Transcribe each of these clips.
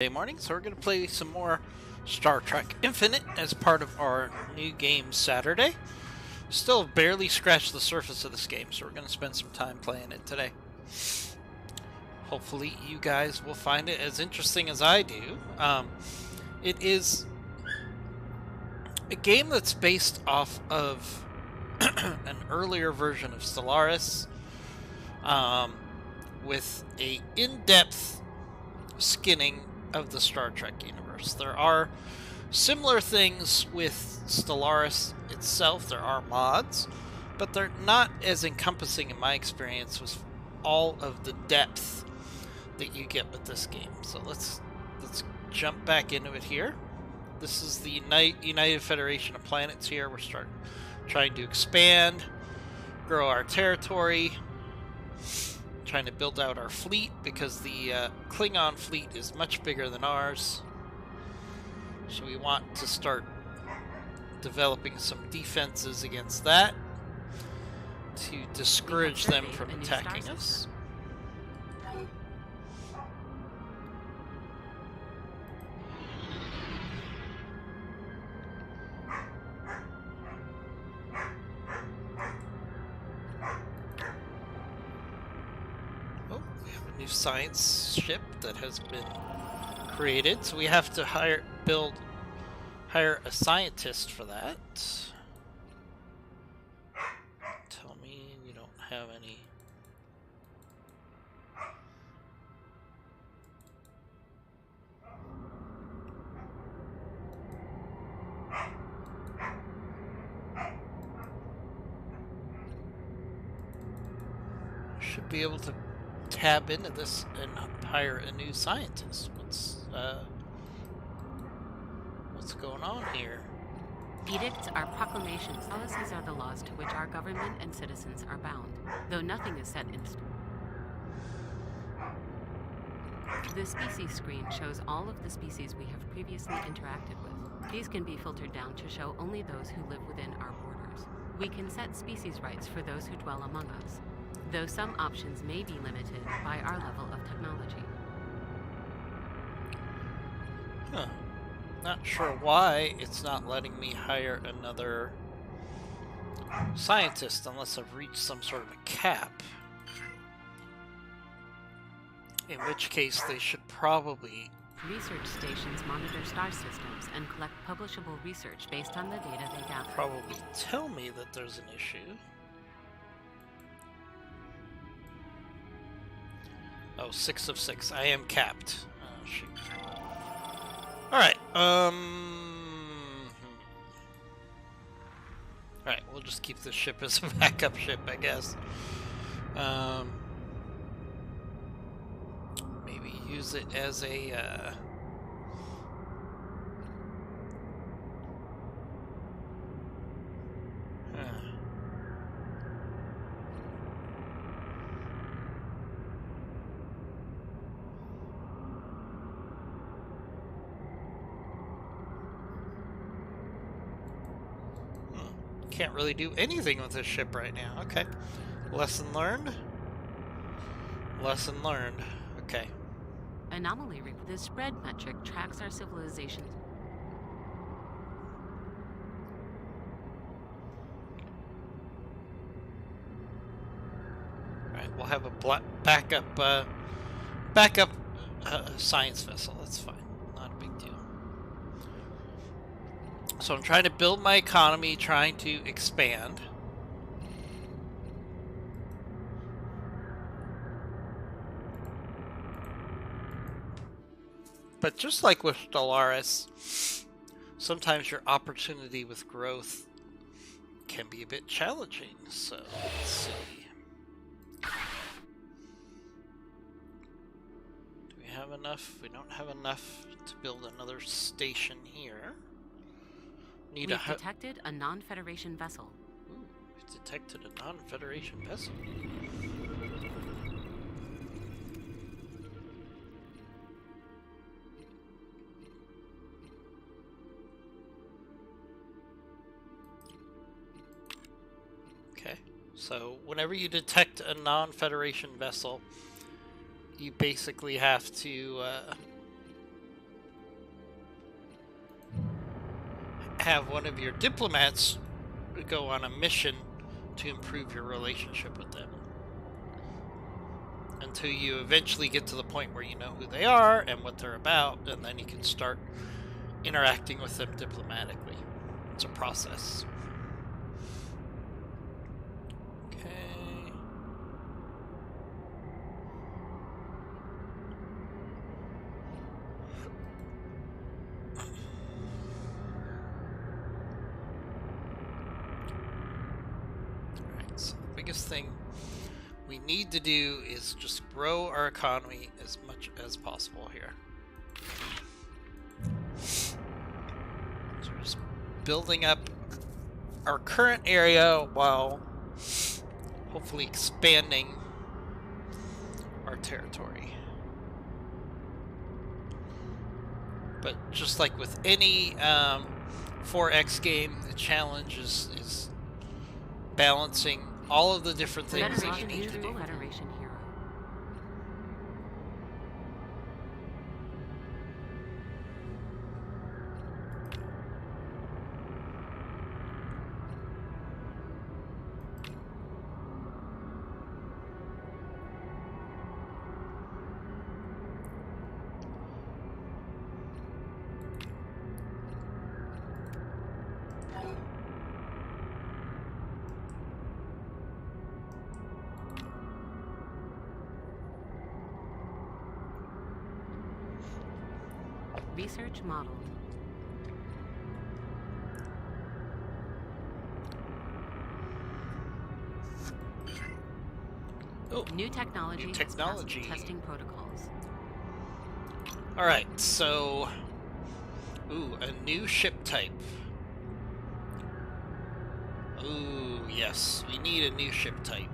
Morning, so we're going to play some more Star Trek Infinite as part of our new game Saturday. Still barely scratched the surface of this game, so we're going to spend some time playing it today. Hopefully you guys will find it as interesting as I do. It is a game that's based off of an earlier version of Stellaris, with a in-depth skinning of the Star Trek universe. There are similar things with Stellaris itself. There are mods, but they're not as encompassing in my experience with all of the depth that you get with this game. So let's jump back into it here. This is the United Federation of Planets here. We're trying to expand, grow our territory, trying to build out our fleet because the Klingon fleet is much bigger than ours. So we want to start developing some defenses against that to discourage them from attacking us. Science ship that has been created, so we have to hire a scientist for that. Tell me we don't have any. Should be able to tab into this and hire a new scientist. What's going on here? Edicts are proclamations. Policies are the laws to which our government and citizens are bound, though nothing is set in stone. The species screen shows all of the species we have previously interacted with. These can be filtered down to show only those who live within our borders. We can set species rights for those who dwell among us, though some options may be limited by our level of technology. Huh. Not sure why it's not letting me hire another scientist unless I've reached some sort of a cap. In which case they should probably... Research stations monitor star systems and collect publishable research based on the data they gather. Probably tell me that there's an issue. Oh, 6 of 6. I am capped. Oh, shoot. Alright, Alright, we'll just keep this ship as a backup ship, I guess. Maybe use it as a, Can't really do anything with this ship right now. Okay. Lesson learned. Lesson learned. Okay. Anomaly. The spread metric tracks our civilization. Alright, we'll have a backup science vessel. That's fine. Not a big deal. So I'm trying to build my economy, trying to expand. But just like with Stellaris, sometimes your opportunity with growth can be a bit challenging. So let's see. Do we have enough? We don't have enough to build another station here. We've detected a non-Federation vessel. Ooh, we've detected a non-Federation vessel. Okay, so whenever you detect a non-Federation vessel, you basically have to have one of your diplomats go on a mission to improve your relationship with them. Until you eventually get to the point where you know who they are and what they're about, and then you can start interacting with them diplomatically. It's a process. Okay. Alright, so the biggest thing we need to do is just grow our economy as much as possible here. So we're just building up our current area while hopefully expanding our territory. But just like with any 4X game, the challenge is balancing all of the different things that you need to do. Federation hero. Research modeled. Oh, New technology. new technology. Has passed testing protocols. Alright, so... Ooh, a new ship type. Ooh, yes, we need a new ship type.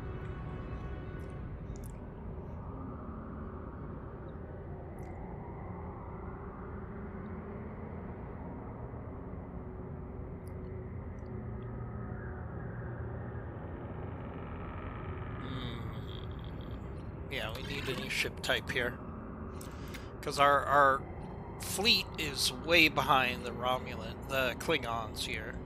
Yeah, we need a new ship type here. Because our fleet is way behind the Klingons here.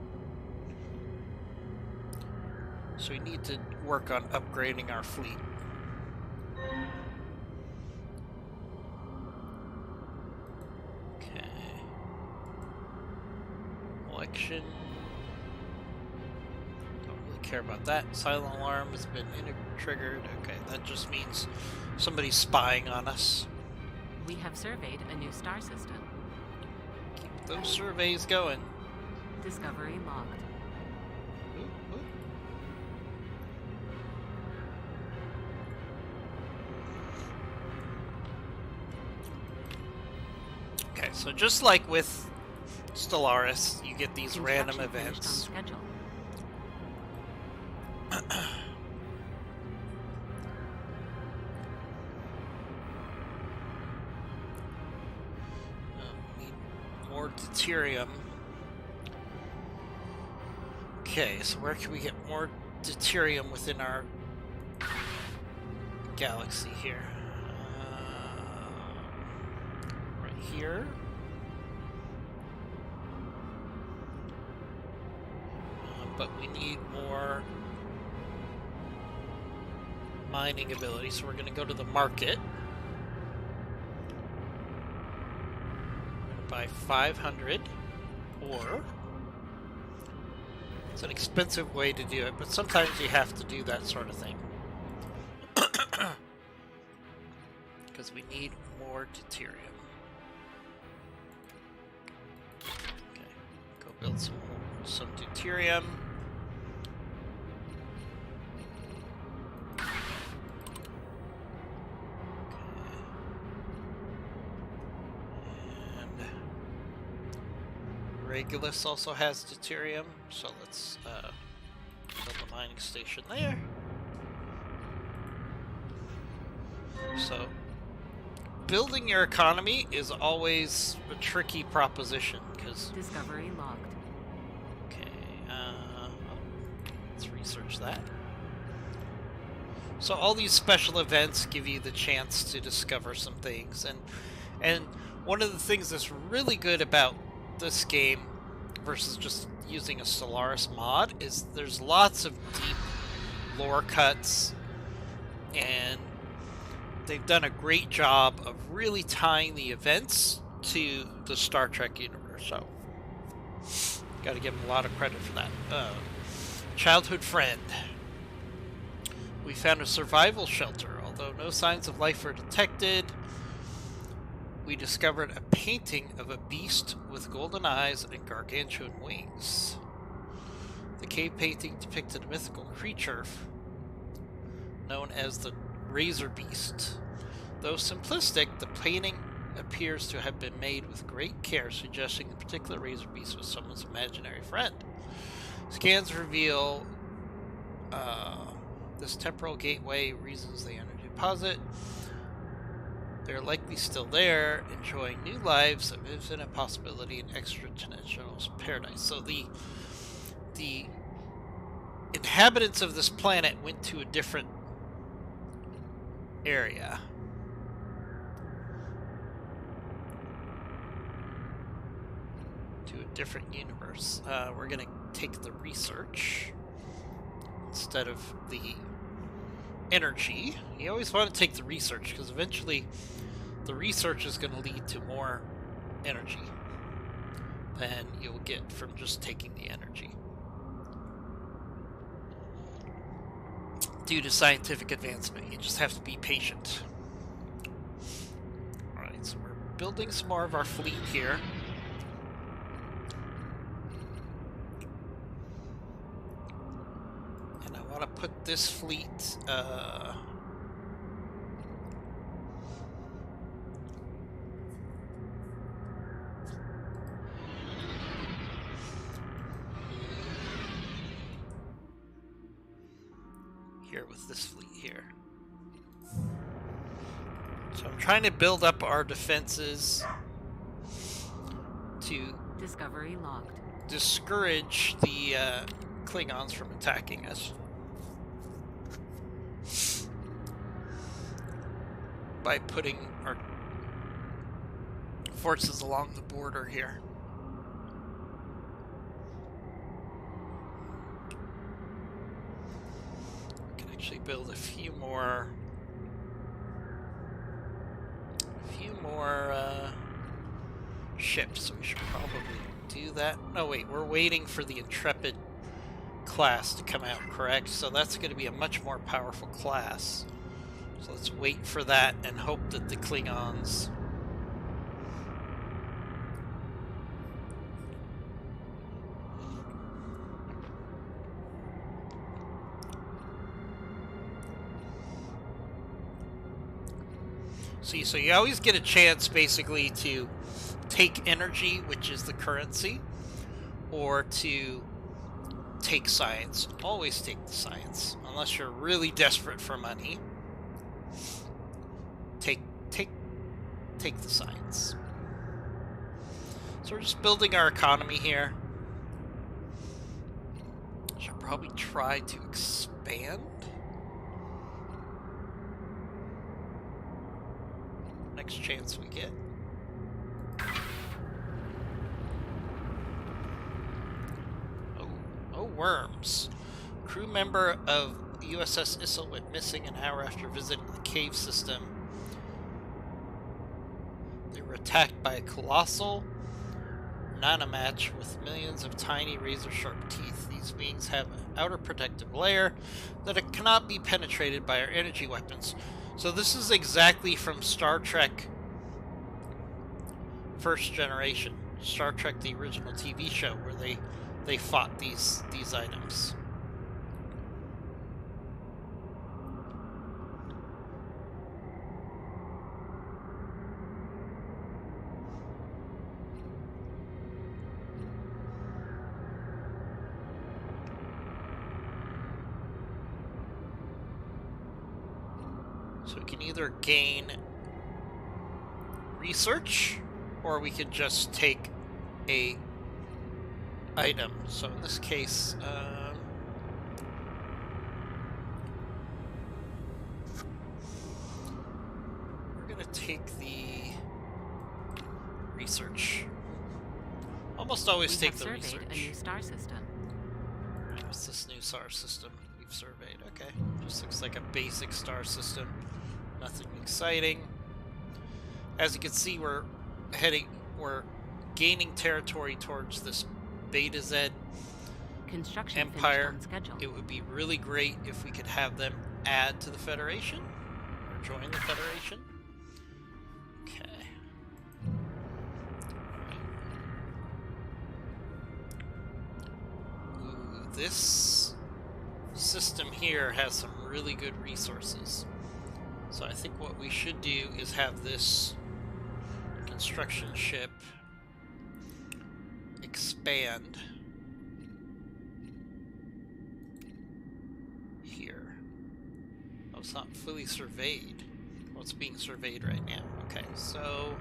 So we need to work on upgrading our fleet. Okay. Election. Care about that. Silent alarm has been triggered. Okay, that just means somebody's spying on us. We have surveyed a new star system. Keep those surveys going. Discovery logged. Ooh, ooh. Okay, so just like with Stellaris, you get these random Construction finished events. on schedule. Need more deuterium. Okay, so where can we get more deuterium within our galaxy here? Right here. But we need more mining ability, so we're going to go to the market. We're going to buy 500 ore. It's an expensive way to do it, but sometimes you have to do that sort of thing. Because we need more deuterium. Okay, go build some deuterium. Regulus also has deuterium, so let's build a mining station there. So, building your economy is always a tricky proposition, because... Discovery logged. Okay, let's research that. So all these special events give you the chance to discover some things, and one of the things that's really good about this game versus just using a Stellaris mod is there's lots of deep lore cuts, and they've done a great job of really tying the events to the Star Trek universe. So, got to give them a lot of credit for that. Childhood friend. We found a survival shelter. Although no signs of life were detected, we discovered a painting of a beast with golden eyes and gargantuan wings. The cave painting depicted a mythical creature known as the Razor Beast. Though simplistic, the painting appears to have been made with great care, suggesting the particular Razor Beast was someone's imaginary friend. Scans reveal this temporal gateway reasons the energy deposit. They're likely still there, enjoying new lives of infinite possibility and extra-dimensional paradise. So the inhabitants of this planet went to a different area. To a different universe. We're going to take the research instead of the energy. You always want to take the research because eventually the research is going to lead to more energy than you'll get from just taking the energy. Due to scientific advancement, you just have to be patient. Alright, so we're building some more of our fleet here. And I want to put this fleet here with this fleet here. So I'm trying to build up our defenses to Discovery logged. discourage the Klingons from attacking us by putting our forces along the border here. We can actually build a few more ships. We should probably do that. No, wait, we're waiting for the Intrepid class to come out, correct? So that's going to be a much more powerful class. So let's wait for that and hope that the Klingons see, so you always get a chance basically to take energy, which is the currency, or to take science. Always take the science, unless you're really desperate for money. Take the science. So we're just building our economy here. Should probably try to expand. Next chance we get. Oh, worms. Crew member of USS Issel went missing an hour after visiting the cave system. They were attacked by a colossal nanomatch with millions of tiny razor-sharp teeth. These beings have an outer protective layer that it cannot be penetrated by our energy weapons. So this is exactly from Star Trek First Generation. Star Trek, the original TV show, where they fought these items. So we can either gain research, or we could just take a item. So in this case, we're going to take the research. almost always We take have the surveyed research. a new star system. What's this new star system we've surveyed? Okay, just looks like a basic star system. Nothing exciting. As you can see, we're gaining territory towards this Beta Z Construction empire. finished on schedule. It would be really great if we could have them add to the Federation or join the Federation. Okay. Ooh, this system here has some really good resources. So I think what we should do is have this construction ship expand here. Oh, it's not fully surveyed. Well, it's being surveyed right now. Okay, so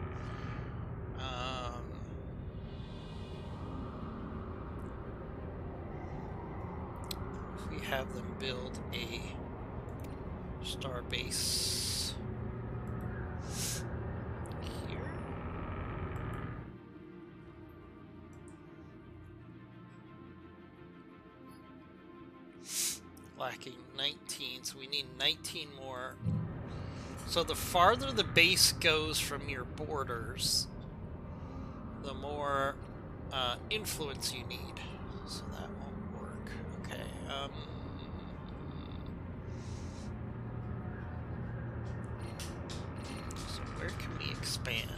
if we have them build a star base here. Lacking 19, so we need 19 more. So the farther the base goes from your borders, the more influence you need. So that won't work. Okay. So where can we expand?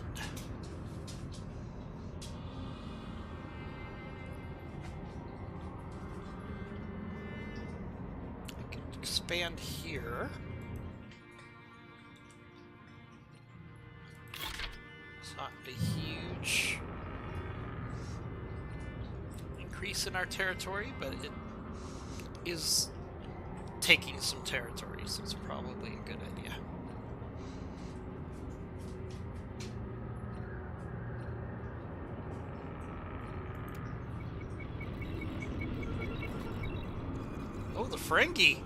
I can expand here. It's not a huge increase in our territory, but it is taking some territory, so it's probably a good idea. Oh, the Ferengi!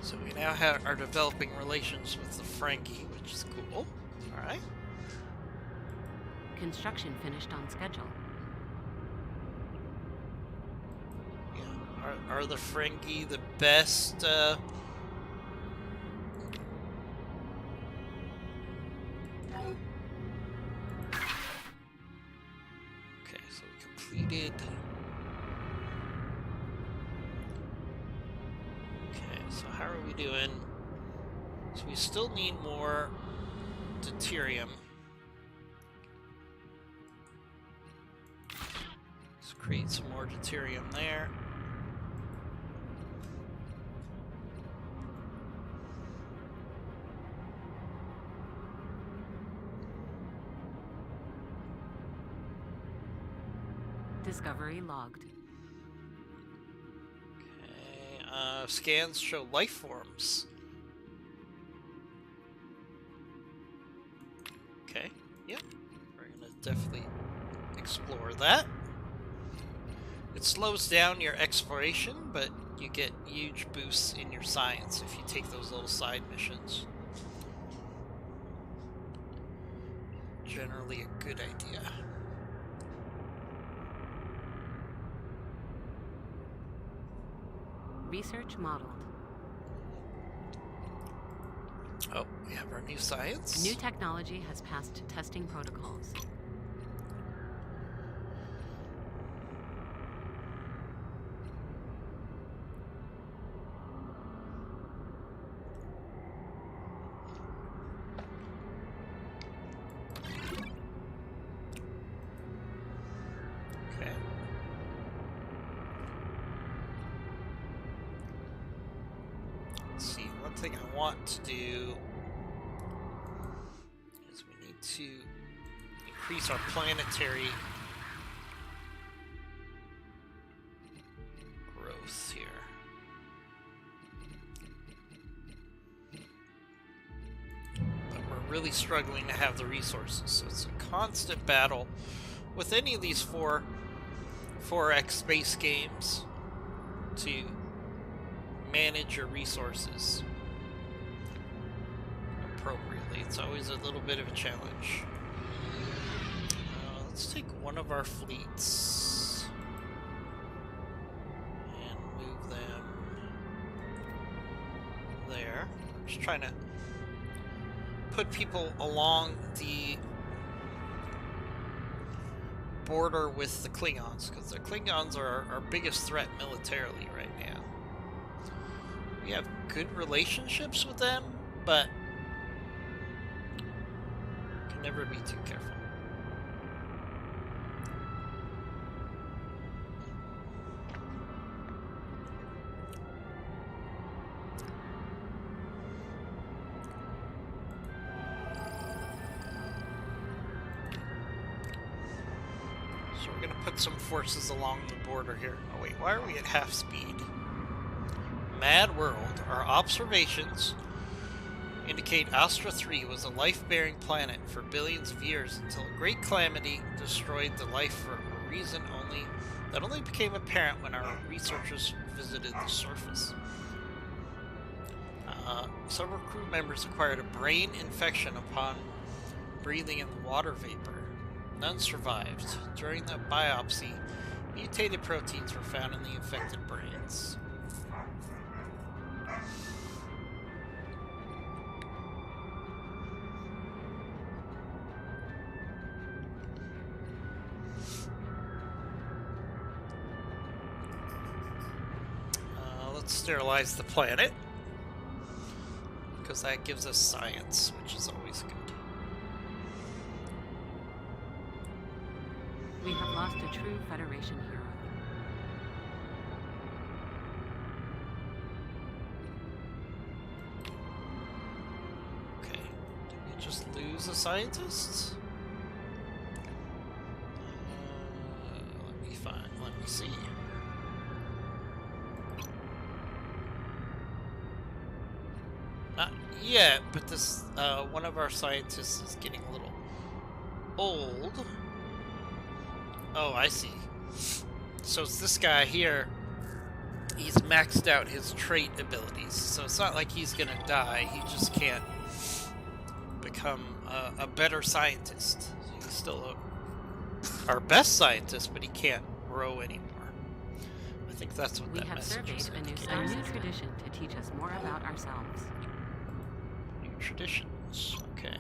So we now are developing relations with the Ferengi, which is cool. Alright. Construction finished on schedule. Yeah. Are the Ferengi the best Okay, so we completed. Okay, so how are we doing? So we still need more deuterium. Let's create some more deuterium there. Discovery logged. Okay, scans show life forms. Okay, yep. We're gonna definitely explore that. It slows down your exploration, but you get huge boosts in your science if you take those little side missions. Generally a good idea. Research modeled. Oh, we have our new science. New technology has passed testing protocols. Okay. Let's see, one thing I want to do is we need to increase our planetary growth here. But we're really struggling to have the resources. So it's a constant battle with any of these 4X space games to manage your resources appropriately. It's always a little bit of a challenge. Let's take one of our fleets and move them there. I'm just trying to put people along the border with the Klingons, because the Klingons are our biggest threat militarily right now. We have good relationships with them, but can never be too careful. So we're going to put some forces along the border here. Oh wait, why are we at half speed? Mad World. Our observations indicate Astra 3 was a life-bearing planet for billions of years until a great calamity destroyed the life for a reason that only became apparent when our researchers visited the surface. Several crew members acquired a brain infection upon breathing in water vapor. None survived. During the biopsy, mutated proteins were found in the infected brains. Let's sterilize the planet, because that gives us science, which is always good. We have lost a true Federation hero. Okay, did we just lose a scientist? Let me see. Not yet, but this one of our scientists is getting a little old. Oh, I see. So it's this guy here. He's maxed out his trait abilities, so it's not like he's gonna die. He just can't become a better scientist. He's still our best scientist, but he can't grow anymore. I think that's what that message was indicating. A new tradition to teach us more about ourselves. New traditions. Okay.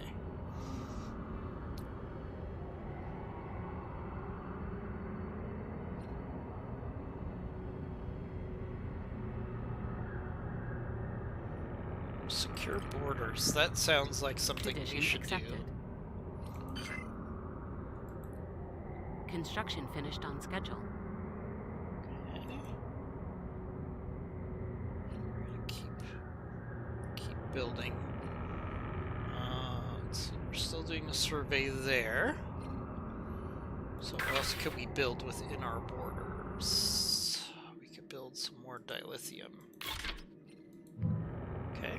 Secure borders. That sounds like something Tradition we should accepted. do. Construction finished on schedule. Okay. We're gonna keep building. Let's see. We're still doing a survey there. So what else could we build within our borders? We could build some more dilithium. Okay.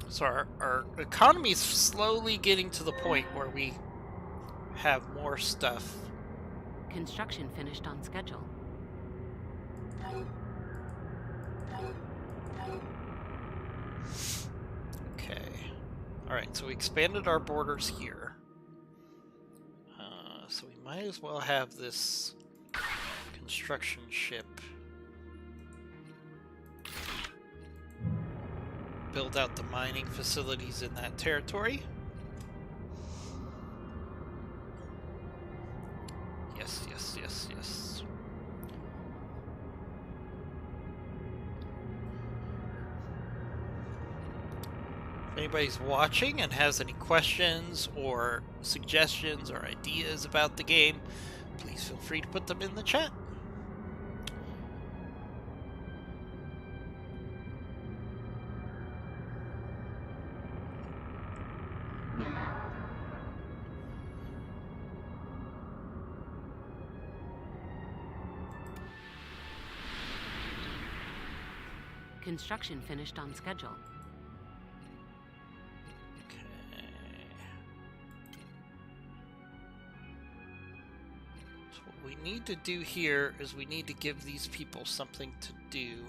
So our economy is slowly getting to the point where we have more stuff. Construction finished on schedule. Okay. Alright, so we expanded our borders here. So we might as well have this construction ship build out the mining facilities in that territory. Yes, yes, yes, yes. If anybody's watching and has any questions or suggestions or ideas about the game, please feel free to put them in the chat. Construction finished on schedule. we need to do here is we need to give these people something to do.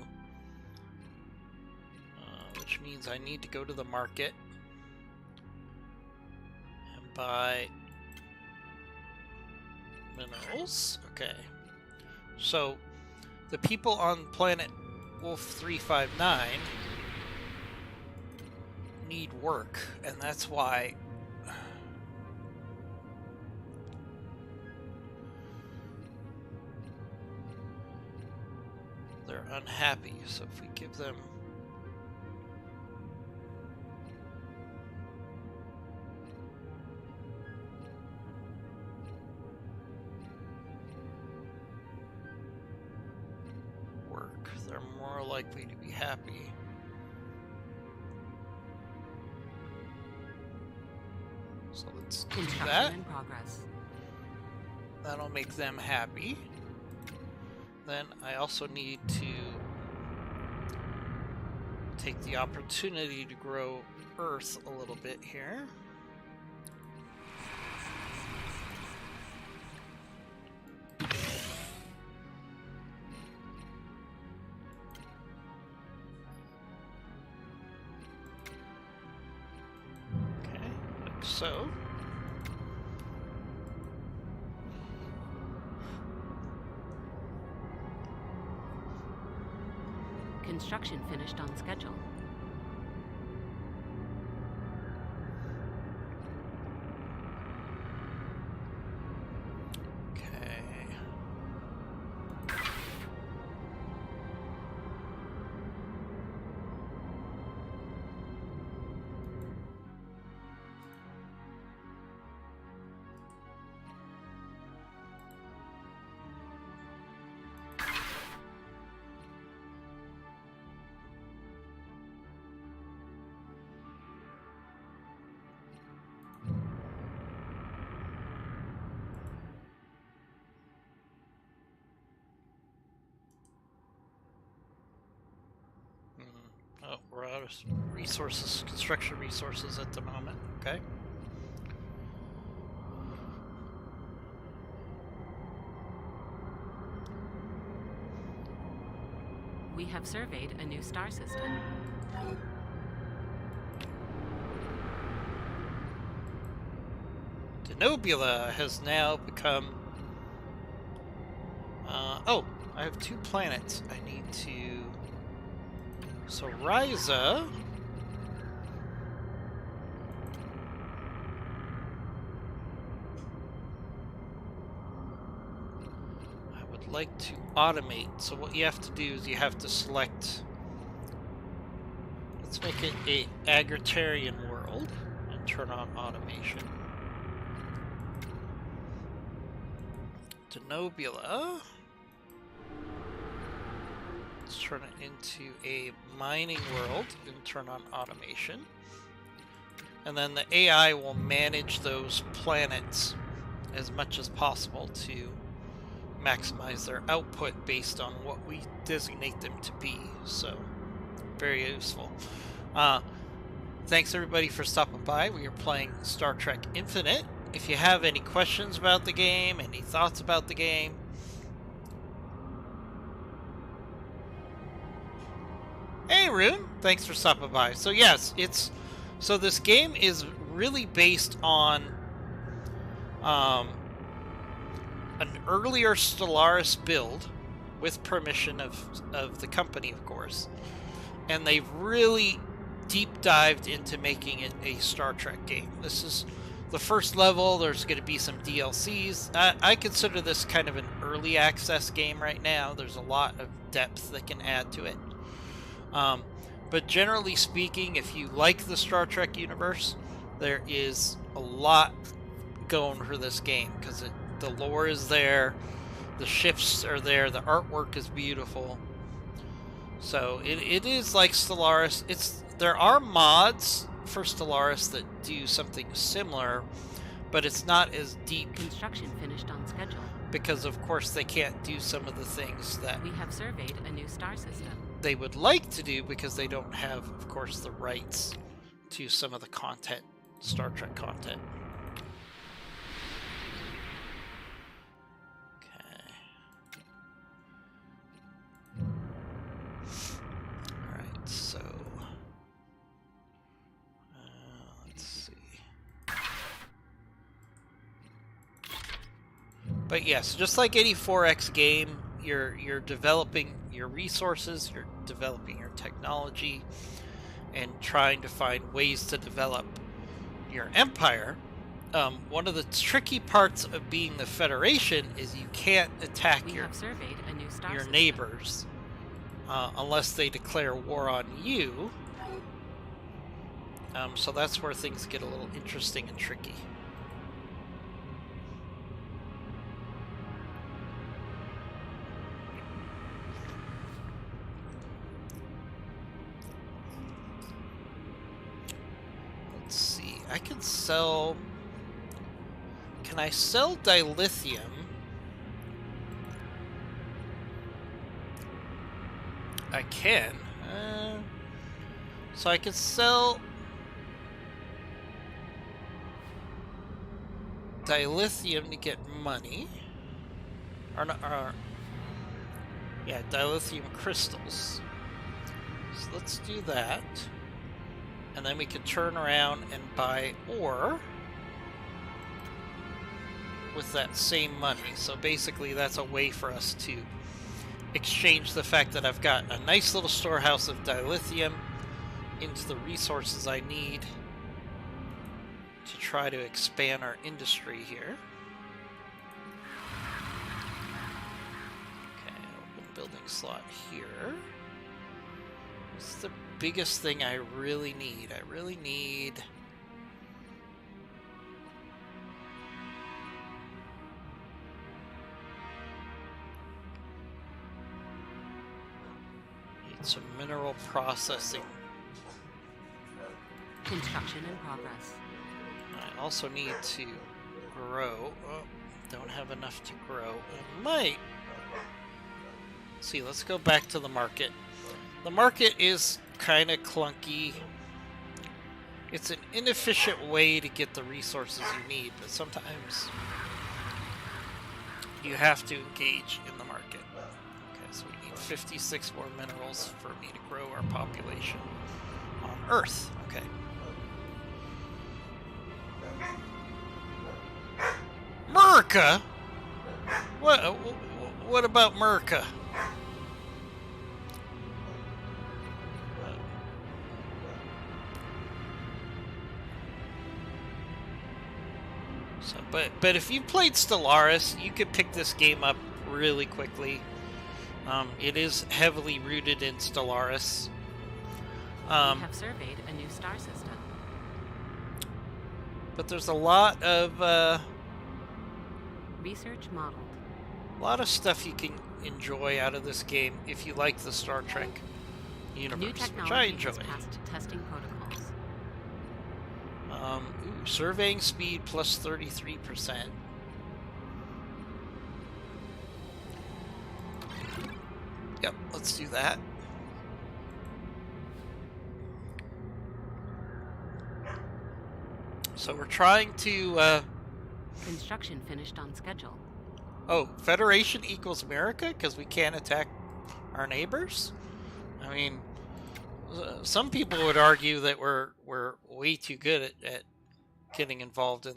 Which means I need to go to the market and buy minerals. Okay. So the people on planet Wolf 359 need work, and that's why they're unhappy. So if we give them work, they're more likely to be happy. So let's do that. In progress. That'll make them happy. Then I also need to take the opportunity to grow Earth a little bit here. Okay, like so. Construction finished on schedule. Okay. Oh, we're out of resources, construction resources at the moment. Okay. We have surveyed a new star system. Denobula has now become... oh, I have 2 planets. I need to... So Ryza... I would like to automate. So what you have to do is you have to select... Let's make it a agrarian world and turn on automation. Denobula. Let's turn it into a mining world and turn on automation. And then the AI will manage those planets as much as possible to maximize their output based on what we designate them to be. So, very useful. Thanks everybody for stopping by. We are playing Star Trek Infinite. If you have any questions about the game, any thoughts about the game, hey Rune, thanks for stopping by. So yes, so this game is really based on an earlier Stellaris build with permission of the company, of course, and they've really deep dived into making it a Star Trek game. This is the first level. There's going to be some DLCs. I consider this kind of an early access game right now. There's a lot of depth that can add to it. But generally speaking, if you like the Star Trek universe, there is a lot going for this game because the lore is there, the ships are there, the artwork is beautiful. So it is like Stellaris. There are mods for Stellaris that do something similar, but it's not as deep. Construction finished on schedule. Because of course they can't do some of the things that we have surveyed a new star system. They would like to do because they don't have, of course, the rights to some of the content, Star Trek content. Okay. But yes, just like any 4X game, you're developing your resources, you're developing your technology, and trying to find ways to develop your empire. One of the tricky parts of being the Federation is you can't attack We have surveyed a new star your system. neighbors unless they declare war on you. So that's where things get a little interesting and tricky. Let's see. I can sell... Can I sell dilithium? I can. So I can sell dilithium to get money. Yeah, dilithium crystals. So let's do that. And then we can turn around and buy ore with that same money. So basically that's a way for us to exchange the fact that I've got a nice little storehouse of dilithium into the resources I need to try to expand our industry here. Okay, open building slot here. What's the biggest thing I really need? I really need... some mineral processing. Construction in progress. I also need to grow. Oh, don't have enough to grow. I might. Let's see, let's go back to the market. The market is kind of clunky. It's an inefficient way to get the resources you need, but sometimes you have to engage in the market. Okay, so we need 56 more minerals for me to grow our population on Earth. Okay. Murica? What about Murica? So, but if you played Stellaris, you could pick this game up really quickly. It is heavily rooted in Stellaris. We have surveyed a new star system. But there's a lot of Research modeled. a lot of stuff you can enjoy out of this game if you like the Star Trek universe, New which I technology enjoy. has passed testing protocols. Surveying speed plus 33%. Yep, let's do that. So we're trying to, Construction finished on schedule. oh, Federation equals America because we can't attack our neighbors? I mean, some people would argue that we're way too good at getting involved in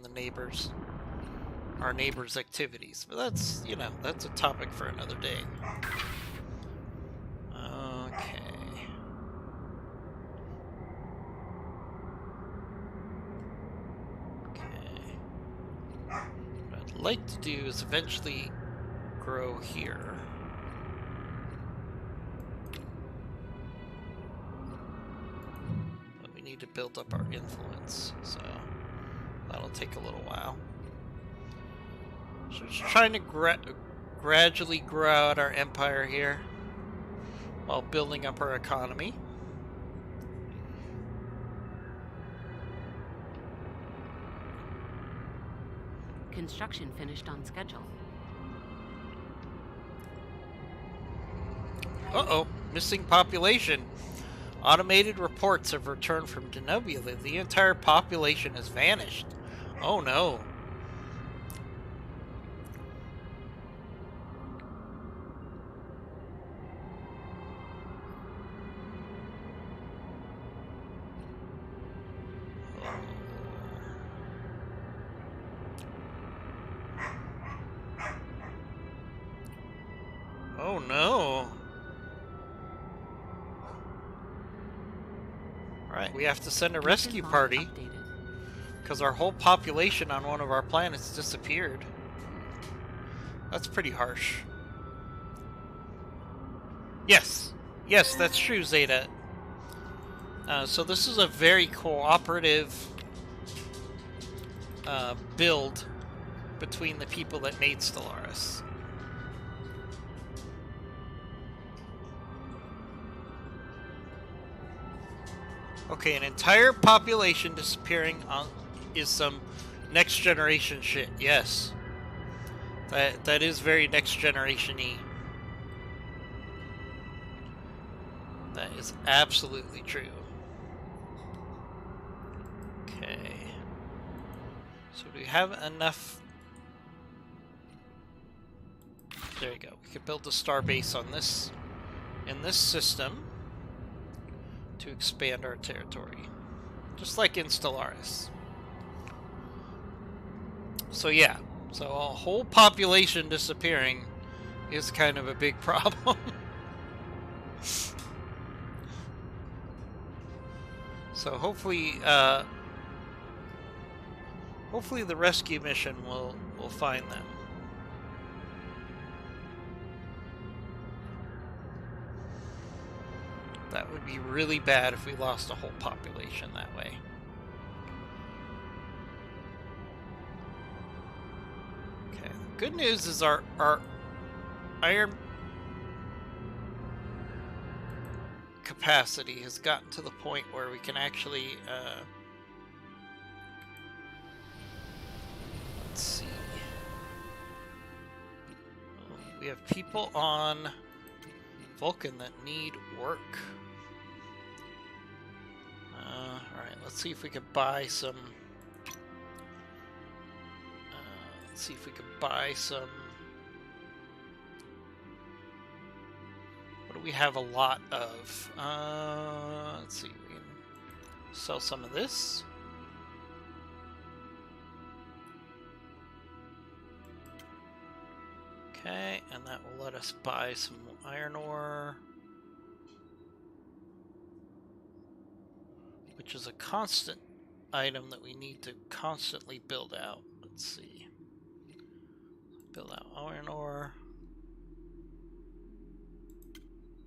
our neighbors' activities. But that's, you know, that's a topic for another day. Okay. Okay. What I'd like to do is eventually grow here. But we need to build up our influence, so that'll take a little while. So just trying to gradually grow out our empire here while building up our economy. Construction finished on schedule. Uh-oh, missing population. Automated reports have returned from Denobia that the entire population has vanished. Oh no. we have to send a Mission rescue log party updated. because our whole population on one of our planets disappeared. That's pretty harsh. Yes. Yes, that's true, Zeta. So this is a very cooperative build between the people that made Stellaris. Okay, an entire population disappearing is some next generation shit. Yes. That is very next generation-y. That is absolutely true. Okay. So do we have enough? There you go. We could build a starbase on this, in this system, to expand our territory. Just like in Stellaris. So yeah. So a whole population disappearing is kind of a big problem. So hopefully the rescue mission will find them. That would be really bad if we lost a whole population that way. Okay. Good news is our iron capacity has gotten to the point where we can actually let's see. We have people on Vulcan that need work. Alright, let's see if we could buy some. Let's see if we could buy some. What do we have a lot of? Let's see, we can sell some of this. Okay, and that will let us buy some iron ore, which is a constant item that we need to constantly build out. Let's see. Build out iron ore.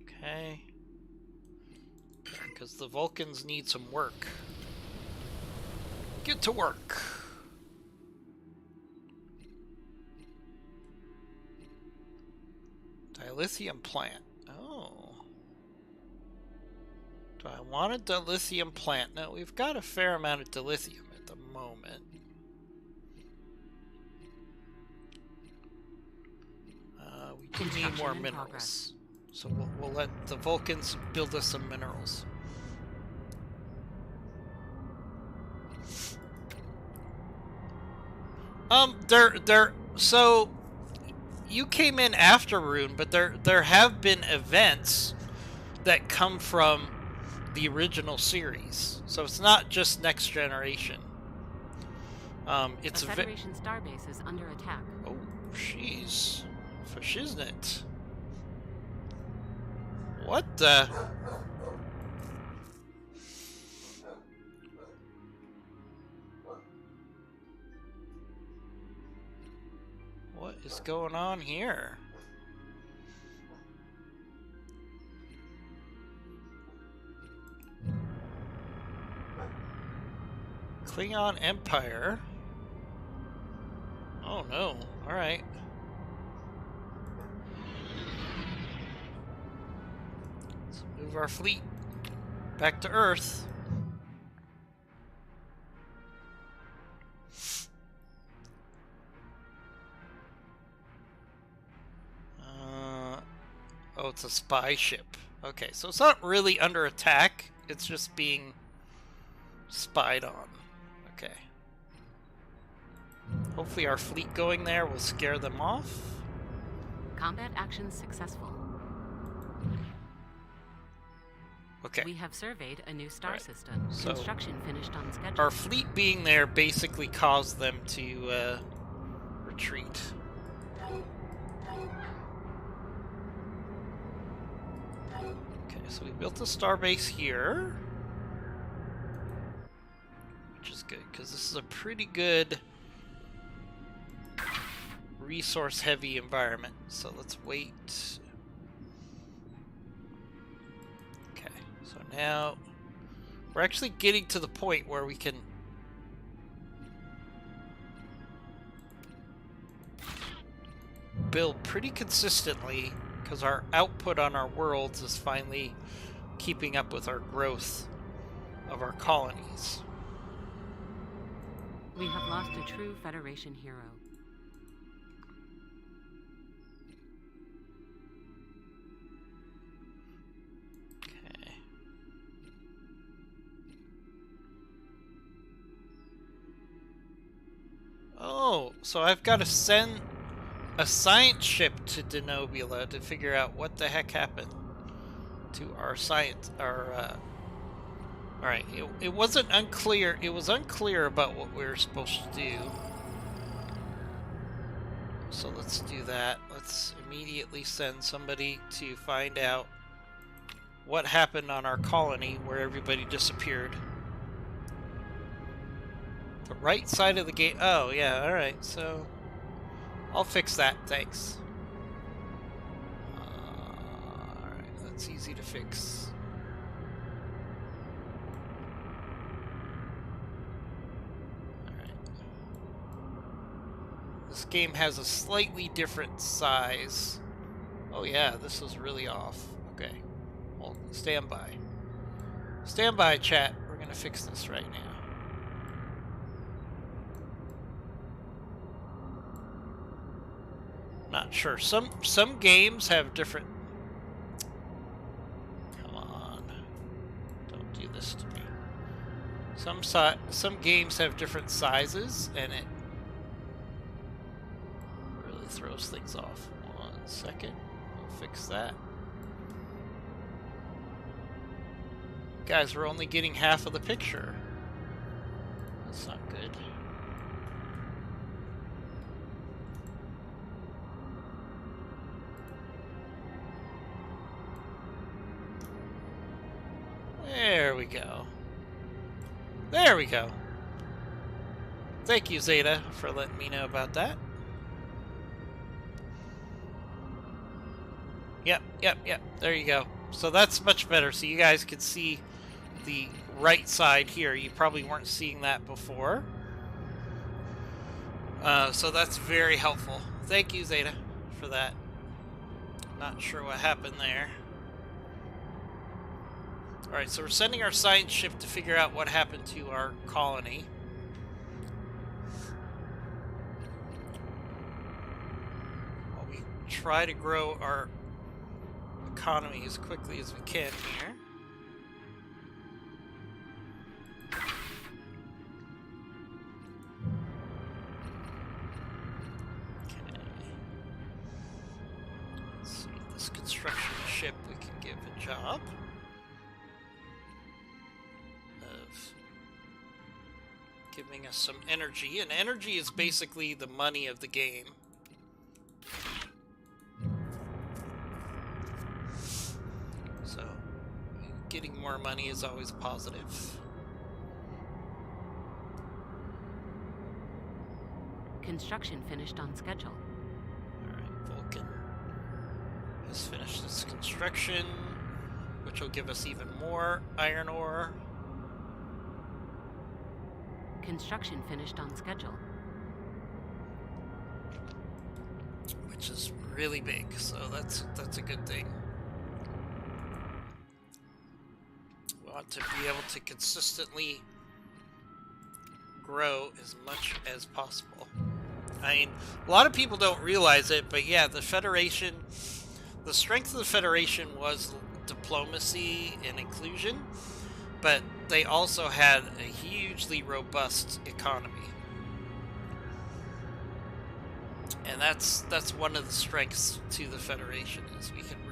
Okay. Because the Vulcans need some work. Get to work. Dilithium plant. Oh. Do I want a dilithium plant? No, we've got a fair amount of dilithium at the moment. We do need more minerals. So we'll let the Vulcans build us some minerals. So you came in after Rune, but there have been events that come from the original series. So it's not just Next Generation. It's a Federation starbase is under attack. Oh, jeez. Fashiznit. What the? What is going on here? Klingon Empire. Oh no. Alright. Let's move our fleet back to Earth. Oh, it's a spy ship. Okay, so it's not really under attack. It's just being spied on. Okay. Hopefully our fleet going there will scare them off. Combat action successful. Okay. We have surveyed a new star system. So construction finished on schedule. Our fleet being there basically caused them to retreat. Okay, so we built a starbase here. which is good, because this is a pretty good resource-heavy environment. So let's wait. Okay, so now we're actually getting to the point where we can build pretty consistently, because our output on our worlds is finally keeping up with our growth of our colonies. We have lost a true Federation hero. Okay. Oh, so I've got to send a science ship to Denobula to figure out what the heck happened to our science, Alright, it wasn't unclear, it was unclear about what we were supposed to do. So let's do that. Let's immediately send somebody to find out what happened on our colony where everybody disappeared. The right side of the gate. Oh, yeah, alright, so I'll fix that, thanks. Alright, that's easy to fix. This game has a slightly different size. Oh yeah, this was really off. Okay. Well, stand by. Stand by, chat. We're gonna fix this right now. Not sure. Some games have different... Come on. Don't do this to me. Some games have different sizes, and it throws things off. 1 second. We'll fix that. Guys, we're only getting half of the picture. That's not good. There we go. There we go. Thank you, Zeta, for letting me know about that. Yep. There you go. So that's much better. So you guys can see the right side here. You probably weren't seeing that before. So that's very helpful. Thank you, Zeta, for that. Not sure what happened there. Alright, so we're sending our science ship to figure out what happened to our colony. While we try to grow our economy as quickly as we can here. Okay. Let's see, this construction ship we can give a job of giving us some energy, and energy is basically the money of the game. Getting more money is always positive. Construction finished on schedule. Alright, Vulcan has finished its construction, which will give us even more iron ore. Construction finished on schedule. Which is really big, so that's a good thing. To be able to consistently grow as much as possible. I mean, a lot of people don't realize it, but yeah, the Federation, the strength of the Federation was diplomacy and inclusion, but they also had a hugely robust economy. And that's one of the strengths to the Federation, is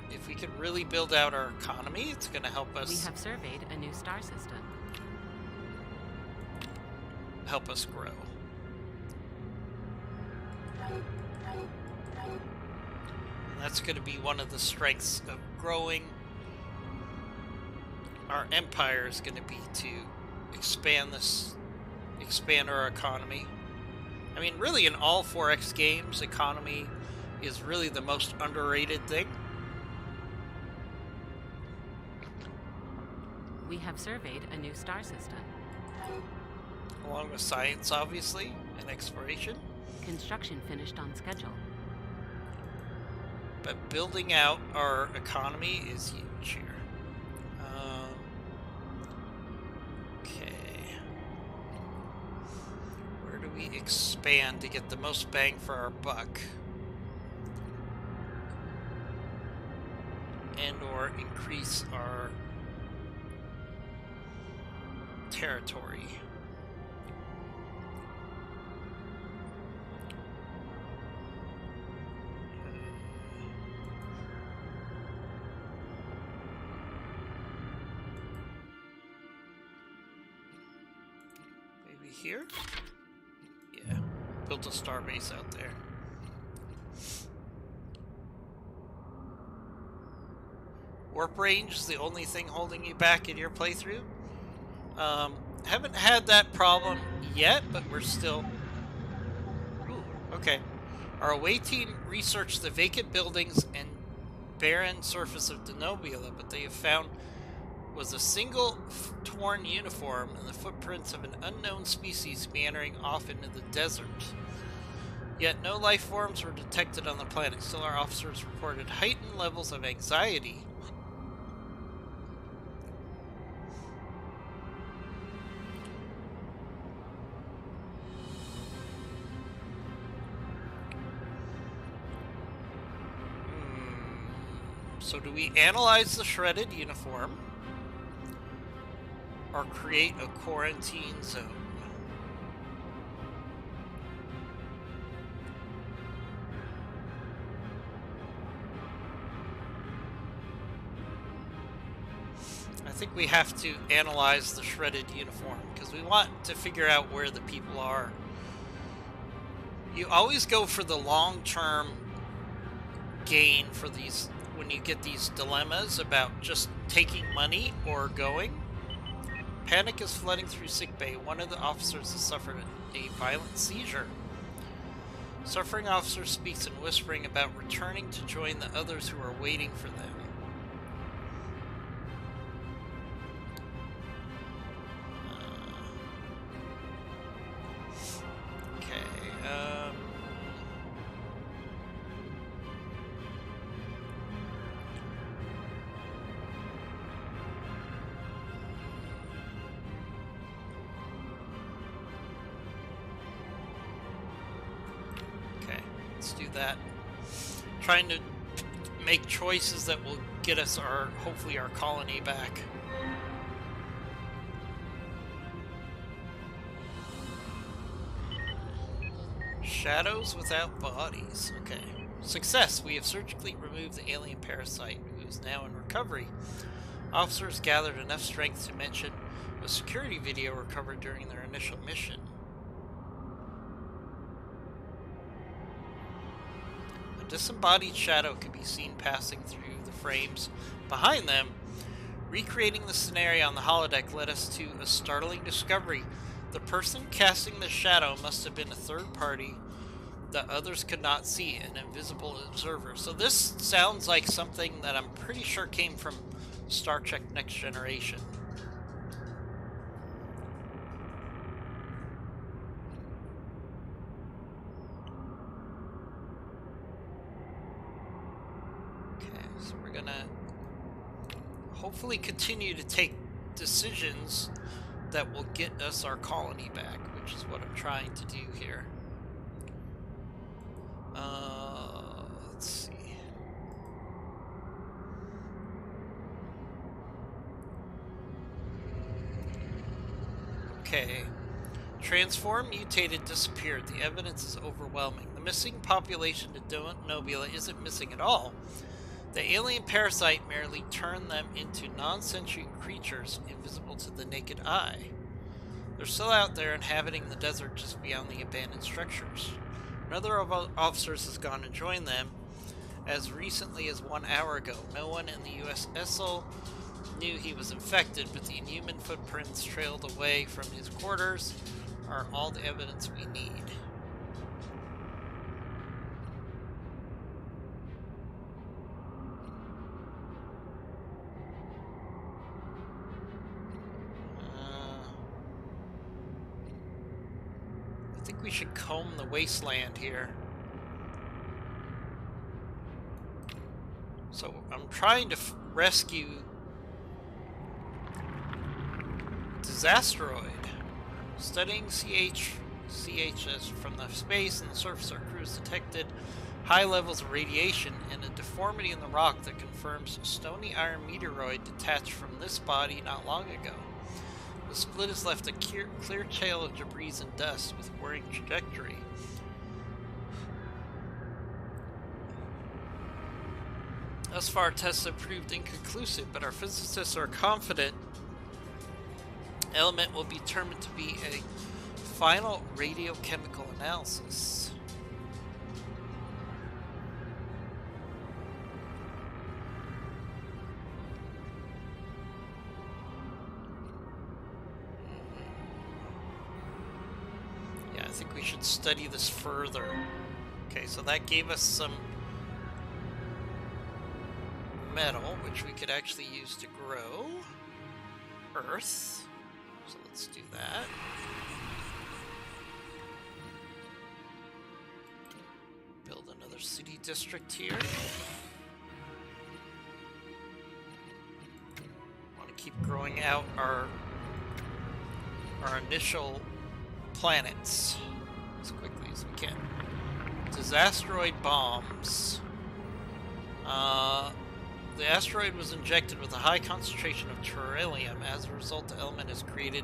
if we can really build out our economy, it's going to help us. We have surveyed a new star system. Help us grow. And that's going to be one of the strengths of growing our empire, is going to be to expand this expand our economy. I mean, really, in all 4X games, economy is really the most underrated thing. We have surveyed a new star system. Along with science, obviously, and exploration. Construction finished on schedule. But building out our economy is huge here. Okay. Where do we expand to get the most bang for our buck? And or increase our territory. Maybe here? Yeah. Built a star base out there. Warp range is the only thing holding you back in your playthrough. Haven't had that problem yet, but we're still... Ooh, okay. Our away team researched the vacant buildings and barren surface of Denobula, but they have found was a single torn uniform and the footprints of an unknown species meandering off into the desert. Yet no life forms were detected on the planet. Still, our officers reported heightened levels of anxiety. So do we analyze the shredded uniform or create a quarantine zone? I think we have to analyze the shredded uniform because we want to figure out where the people are. You always go for the long-term gain for these when you get these dilemmas about just taking money or going. Panic is flooding through sickbay. One of the officers has suffered a violent seizure. Suffering officer speaks in whispering about returning to join the others who are waiting for them. Do that. Trying to make choices that will get us hopefully our colony back. Shadows without bodies. Okay. Success. We have surgically removed the alien parasite, who is now in recovery. Officers gathered enough strength to mention a security video recovered during their initial mission. Disembodied shadow can be seen passing through the frames behind them. Recreating the scenario on the holodeck led us to a startling discovery. The person casting the shadow must have been a third party that others could not see, an invisible observer. So this sounds like something that I'm pretty sure came from Star Trek Next Generation. Hopefully continue to take decisions that will get us our colony back, which is what I'm trying to do here. Let's see. Okay. Transformed, mutated, disappeared. The evidence is overwhelming. The missing population to Denobula isn't missing at all. The alien parasite merely turned them into non-sentient creatures invisible to the naked eye. They're still out there inhabiting the desert just beyond the abandoned structures. Another of our officers has gone to join them as recently as 1 hour ago. No one in the U.S. Essel knew he was infected, but the inhuman footprints trailed away from his quarters are all the evidence we need. I think we should comb the wasteland here. So I'm trying to rescue Disasteroid. Studying CHS from the space and the surface, our crews detected high levels of radiation and a deformity in the rock that confirms a stony iron meteoroid detached from this body not long ago. The split has left a clear trail of debris and dust with worrying trajectory. Thus far, tests have proved inconclusive, but our physicists are confident the element will be determined to be a final radiochemical analysis. Yeah, I think we should study this further. Okay, so that gave us some metal, which we could actually use to grow earth. So let's do that. Build another city district here. Want to keep growing out our initial planets as quickly as we can. Disasteroid bombs. The asteroid was injected with a high concentration of beryllium. As a result, the element has created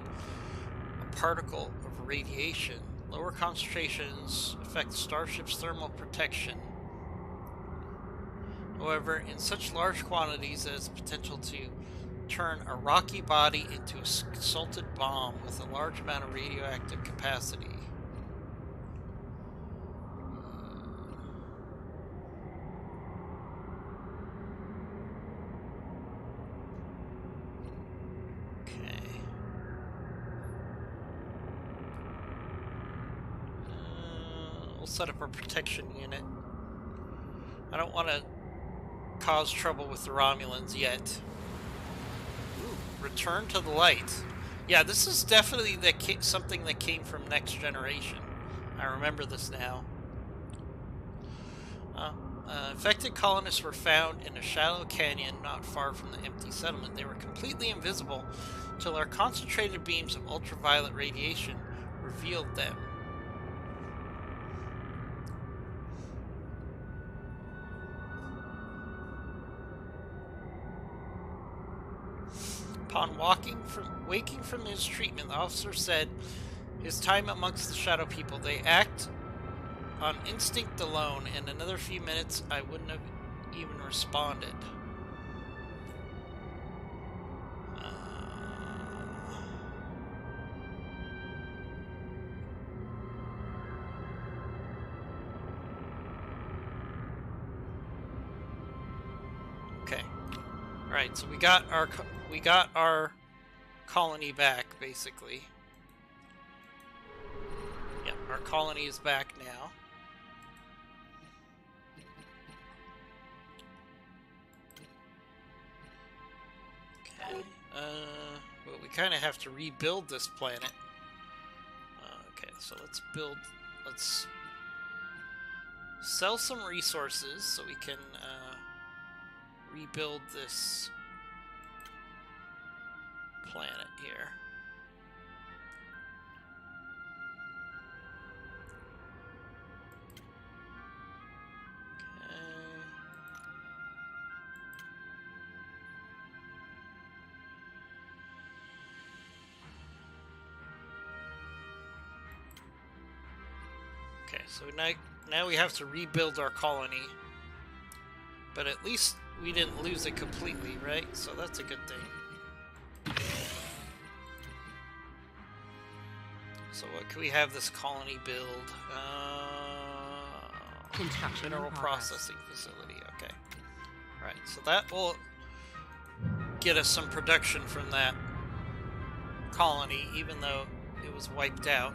a particle of radiation. Lower concentrations affect the starship's thermal protection. However, in such large quantities, it has the potential to turn a rocky body into a salted bomb with a large amount of radioactive capacity. Set up a protection unit. I don't want to cause trouble with the Romulans yet. Ooh, return to the light. Yeah, this is definitely something that came from Next Generation. I remember this now. Infected colonists were found in a shallow canyon not far from the empty settlement. They were completely invisible until our concentrated beams of ultraviolet radiation revealed them. Upon waking from his treatment, the officer said his time amongst the Shadow People, they act on instinct alone. In another few minutes, I wouldn't have even responded. Okay. All right, so we got our colony back, basically. Yep, our colony is back now. Okay. Well, we kind of have to rebuild this planet. Okay, so let's sell some resources so we can rebuild this planet here. Okay, so now we have to rebuild our colony. But at least we didn't lose it completely, right? So that's a good thing. So what can we have this colony build? Construction mineral processing facility. Okay. Right. So that will get us some production from that colony, even though it was wiped out.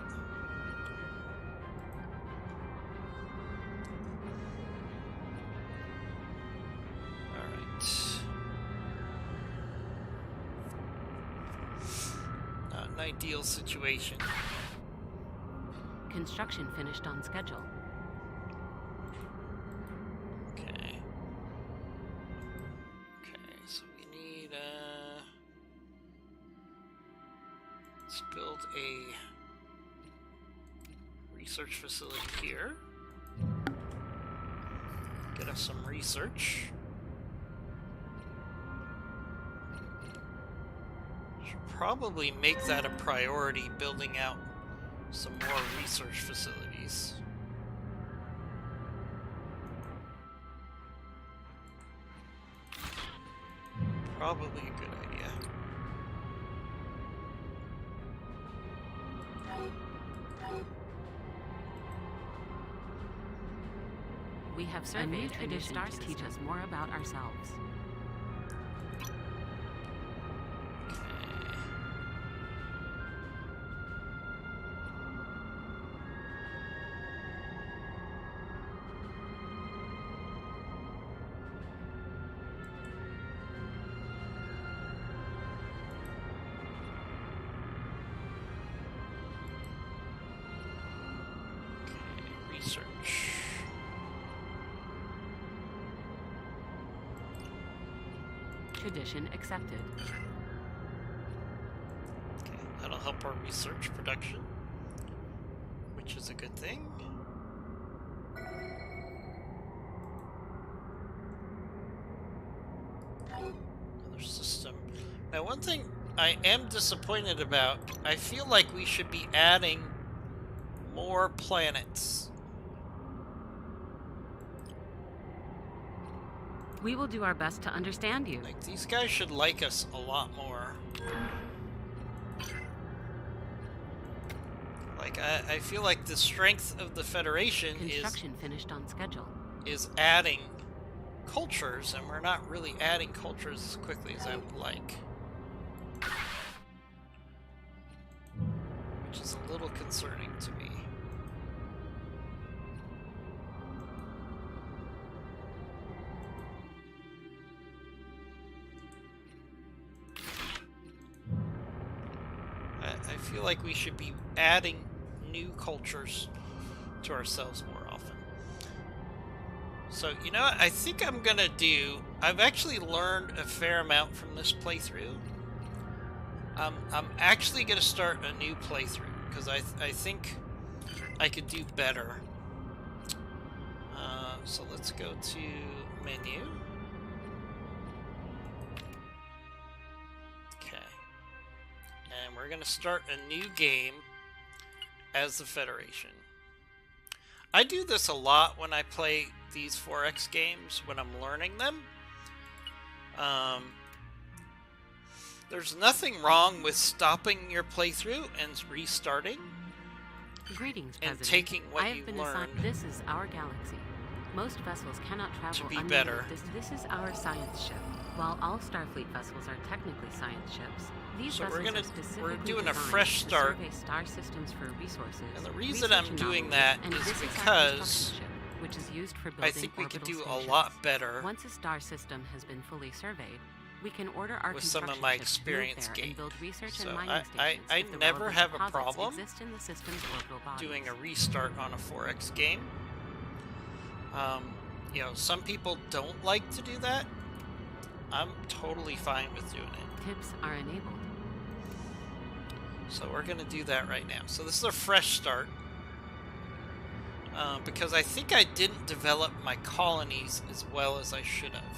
ideal situation. Construction finished on schedule. Okay. Okay, so we need, let's build a research facility here. Get us some research. Should probably make that a priority, building out some more research facilities. Probably a good idea. We have surveyed a new star to teach us more about ourselves. Research. Tradition accepted. Okay, that'll help our research production, which is a good thing. Another system. Now, one thing I am disappointed about, I feel like we should be adding more planets. We will do our best to understand you. Like, these guys should like us a lot more. Like, I feel like the strength of the Federation Construction finished on schedule. is adding cultures, and we're not really adding cultures as quickly as I would like. Which is a little concerning to me. I feel like we should be adding new cultures to ourselves more often. So, you know what? I think I'm gonna do... I've actually learned a fair amount from this playthrough. I'm actually gonna start a new playthrough, because I think I could do better. So let's go to menu. And we're going to start a new game as the Federation. I do this a lot when I play these 4X games, when I'm learning them. There's nothing wrong with stopping your playthrough and restarting. Greetings, and President. taking what I have you been learned. assigned. This is our galaxy. Most vessels cannot travel To be unknown better. This is our science ship. While all Starfleet vessels are technically science ships, these So vessels we're are specifically we're doing a designed fresh to start. survey star systems for resources. And the reason research I'm doing anomalies, that and is this our because construction ship, which is used for I building think we could do orbital a stations. lot better Once a star system has been fully surveyed, we can order our with some of construction my ships to move experience there gained. and build research So and mining I stations if the never relevant have a deposits problem exist in the system's orbital bodies. doing a restart on a 4X game. You know, some people don't like to do that. I'm totally fine with doing it. Tips are enabled. So we're going to do that right now. So this is a fresh start. Because I think I didn't develop my colonies as well as I should have.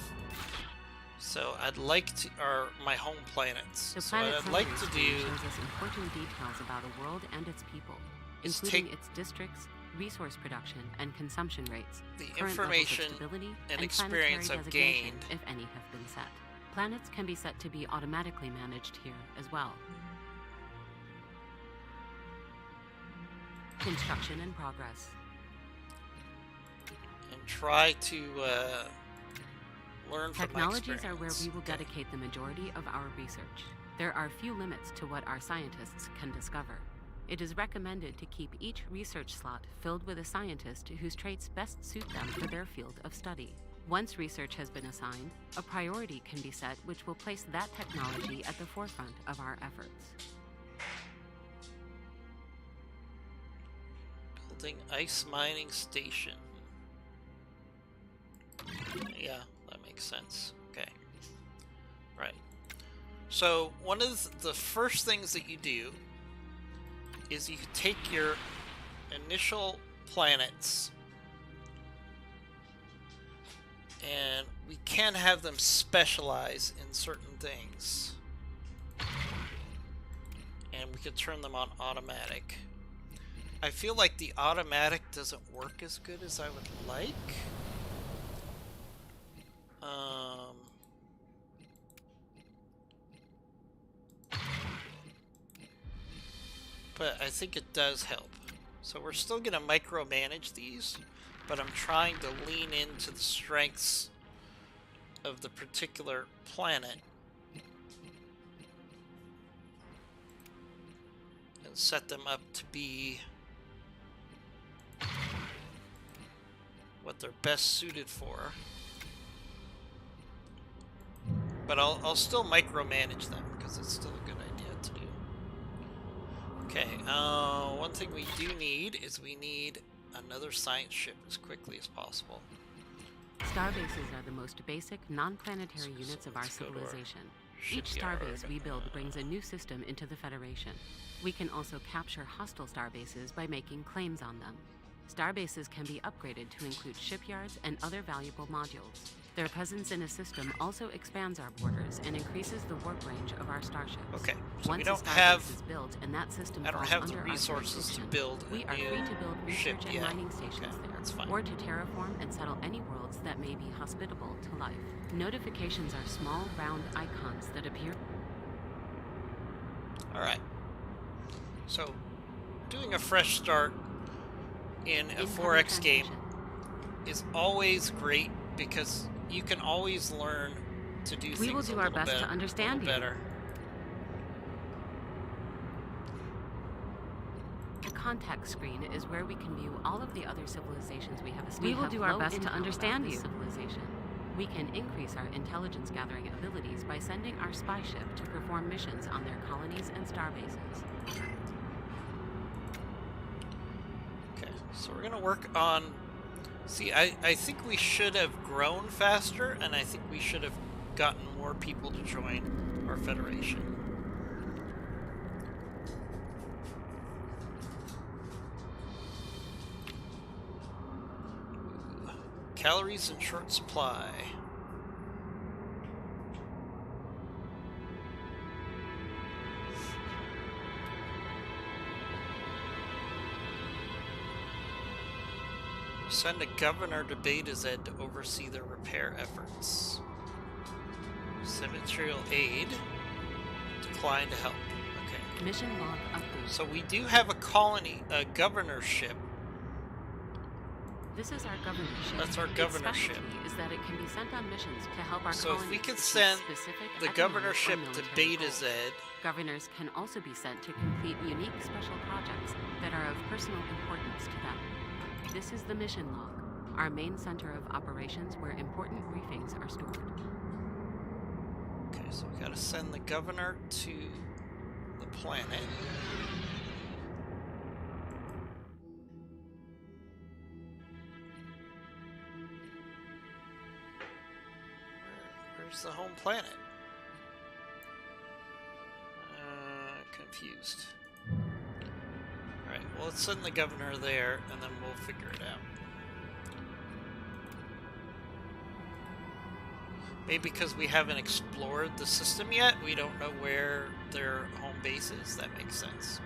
So I'd like to, or my home planets. The So planet what I'd like to summary do screen shows us important details about a world and its people, is including take its districts, resource production, and consumption rates, the current information levels of stability, and planetary experience I've designation, gained. if any have been set. Planets can be set to be automatically managed here as well. Construction in progress. and try to learn from my Technologies are where experience. we will dedicate the majority of our research. There are few limits to what our scientists can discover. It is recommended to keep each research slot filled with a scientist whose traits best suit them for their field of study. Once research has been assigned, a priority can be set which will place that technology at the forefront of our efforts. Building ice mining station. Yeah, that makes sense. Okay. Right. So, one of the first things that you do is you take your initial planets, and we can have them specialize in certain things. And we could turn them on automatic. I feel like the automatic doesn't work as good as I would like. But I think it does help. So we're still going to micromanage these, but I'm trying to lean into the strengths of the particular planet and set them up to be what they're best suited for. But I'll still micromanage them because it's still a good idea to do. Okay, one thing we do need is we need another science ship as quickly as possible. Starbases are the most basic, non-planetary units of our civilization. Each starbase we build brings a new system into the Federation. We can also capture hostile starbases by making claims on them. Starbases can be upgraded to include shipyards and other valuable modules. Their presence in a system also expands our borders and increases the warp range of our starships. Okay, so once we don't a starbase have. is built and that system I don't falls have under the our resources to jurisdiction, build we a are free to build new ship research and yet. mining stations Okay, there, that's fine. or to terraform and settle any worlds that may be hospitable to life. Notifications are small, round icons that appear. Alright. So, doing a fresh start in a 4X game is always great because you can always learn to do things we will do our best to understand you. better. The contact screen is where we can view all of the other civilizations we have established. We will do our best to understand you. Civilization. We can increase our intelligence gathering abilities by sending our spy ship to perform missions on their colonies and starbases. Okay, so we're gonna work on. See, I think we should have grown faster, and I think we should have gotten more people to join our federation. Calories in short supply. Send a governor to Beta Z to oversee their repair efforts. Send material aid. Decline to help. Okay. Mission log update. So we do have a colony, a governorship. This is our governorship. That's our governorship. Its specialty is that it can be sent on missions to help our So colonies if we could achieve send specific the economic governorship or to military Beta goals. Z, Governors can also be sent to complete unique special projects that are of personal importance to them. This is the mission log, our main center of operations where important briefings are stored. okay, so we gotta send the governor to the planet. Where's the home planet? Confused. Alright, well, let's send the governor there, and then we'll figure it out. Maybe because we haven't explored the system yet, we don't know where their home base is. That makes sense.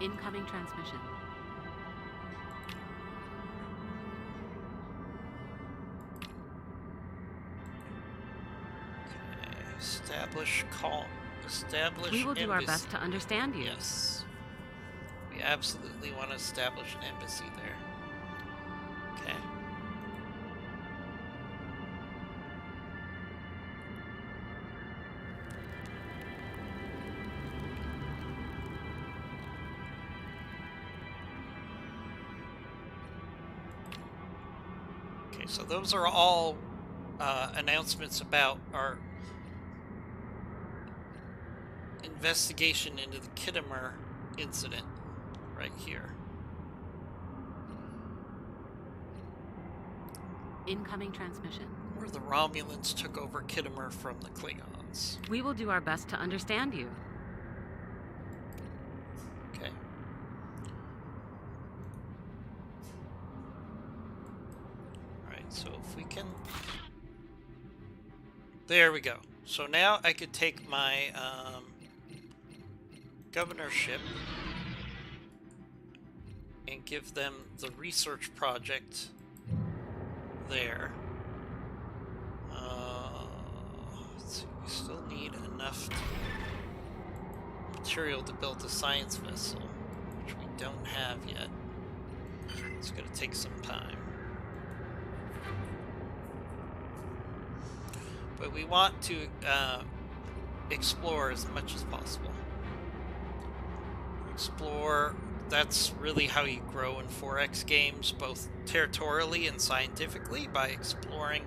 Incoming transmission. Okay, establish call. Establish We will do our embassy. best to understand you. Yes. We absolutely want to establish an embassy there. Okay. Okay, so those are all announcements about our investigation into the Khitomer incident right here. Incoming transmission. Where the Romulans took over Khitomer from the Klingons. We will do our best to understand you. Okay. Alright, so if we can... There we go. So now I could take my governorship and give them the research project there. Let's see, we still need enough material to build a science vessel, which we don't have yet. It's going to take some time. But we want to explore as much as possible. Explore, that's really how you grow in 4X games, both territorially and scientifically, by exploring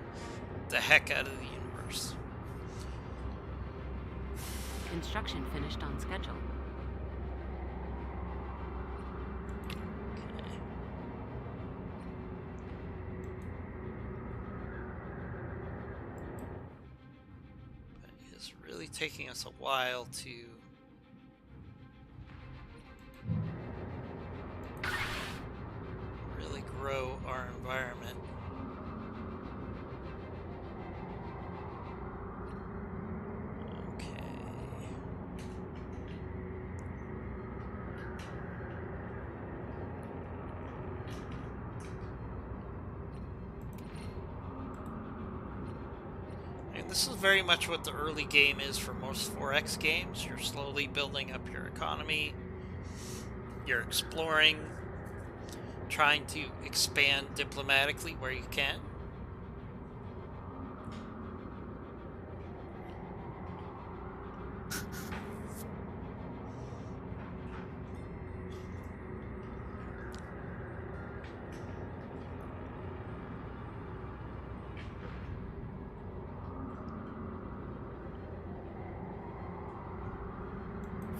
the heck out of the universe. Construction finished on schedule. Okay. That is really taking us a while to really grow our environment. Okay. And this is very much what the early game is for most 4X games. You're slowly building up your economy. You're exploring, trying to expand diplomatically where you can.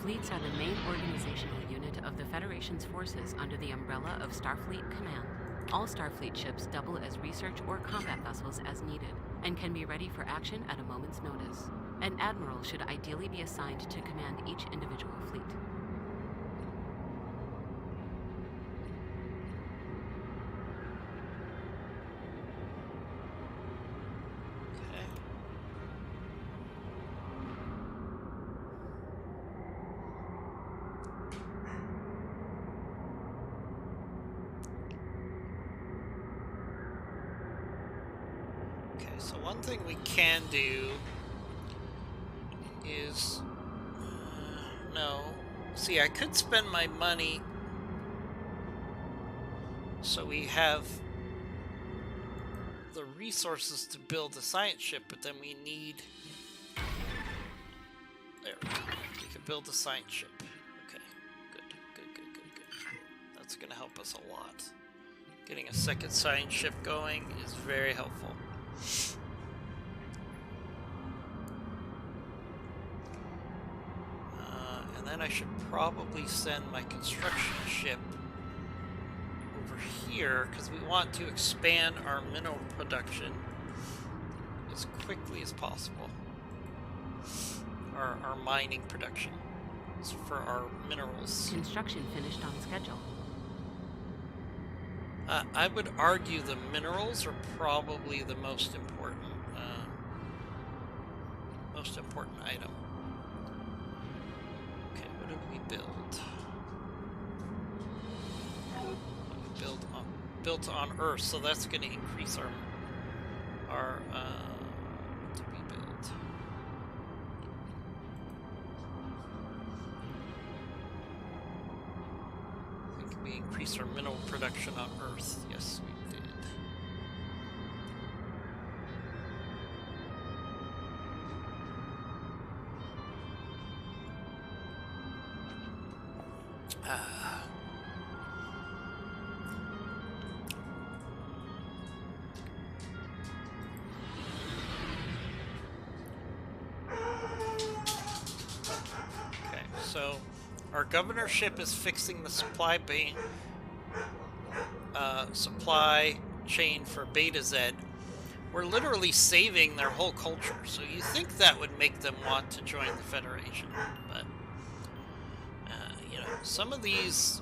Fleets are the main organizational unit of the Federation's forces under the umbrella of Starfleet Command. All Starfleet ships double as research or combat vessels as needed, and can be ready for action at a moment's notice. An admiral should ideally be assigned to command each individual fleet. So one thing we can do is... no. See, I could spend my money so we have the resources to build a science ship, but then we need... There we go. We can build a science ship. Okay, good. That's going to help us a lot. Getting a second science ship going is very helpful. And then I should probably send my construction ship over here, because we want to expand our mineral production as quickly as possible. Our mining production for our minerals. Construction finished on schedule. I would argue the minerals are probably the most important item. Okay, what did we build? We built on Earth, so that's going to increase our what did we build? I think we increased our mineral production on Earth. Yes, we did. So, our governorship is fixing the supply chain for Beta Z. We're literally saving their whole culture, so you think that would make them want to join the Federation, but you know, some of these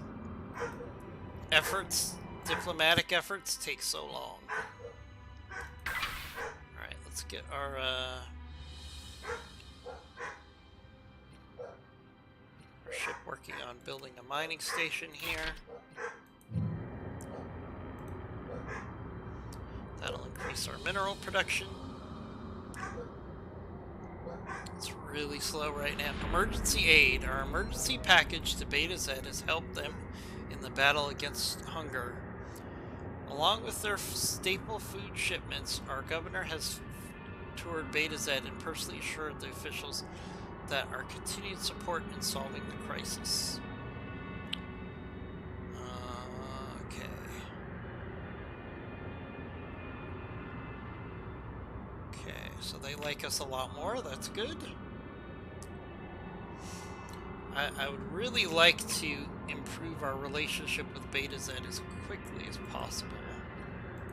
efforts, diplomatic efforts, take so long. Alright, let's get our ship working on building a mining station here. That'll increase our mineral production. It's really slow right now. Emergency aid. Our emergency package to Beta Z has helped them in the battle against hunger. Along with their staple food shipments, our governor has toured Beta Z and personally assured the officials that our continued support in solving the crisis. Okay. Okay, so they like us a lot more. That's good. I would really like to improve our relationship with Beta Z as quickly as possible.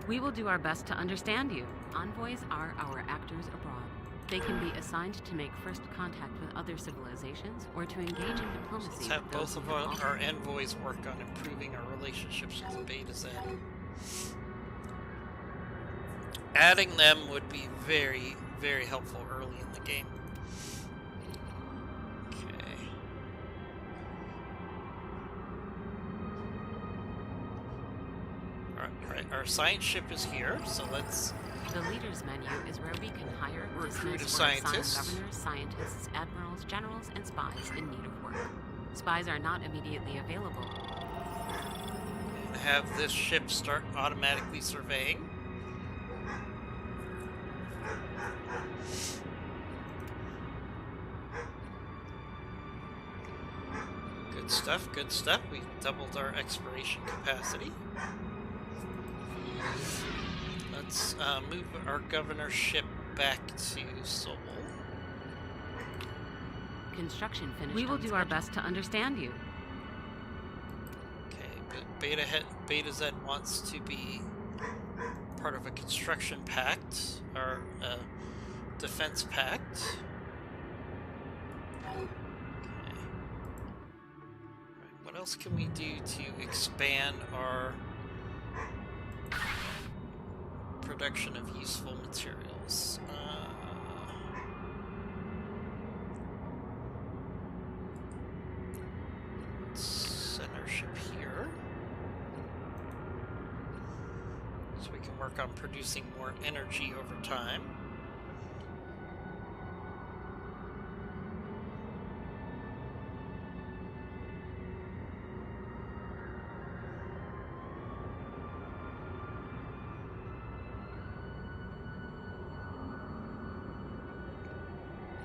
We will do our best to understand you. Envoys are our actors abroad. They can be assigned to make first contact with other civilizations or to engage in diplomacy. Let's have both of our envoys work on improving our relationships with Beta Z. Adding them would be very, very helpful early in the game. Okay. Alright, our science ship is here, so let's... The leaders menu is where we can hire, recruit a dismiss, or scientist. assign governors, scientists, admirals, generals, and spies in need of work. Spies are not immediately available. And have this ship start automatically surveying. Good stuff, good stuff. We doubled our exploration capacity. Let's move our governorship back to Seoul. Construction finished. We will do our best to understand you. Okay, but Beta Z wants to be part of a construction pact, or a defense pact. Okay. Right, what else can we do to expand our production of useful materials? Let's send our ship here so we can work on producing more energy over time.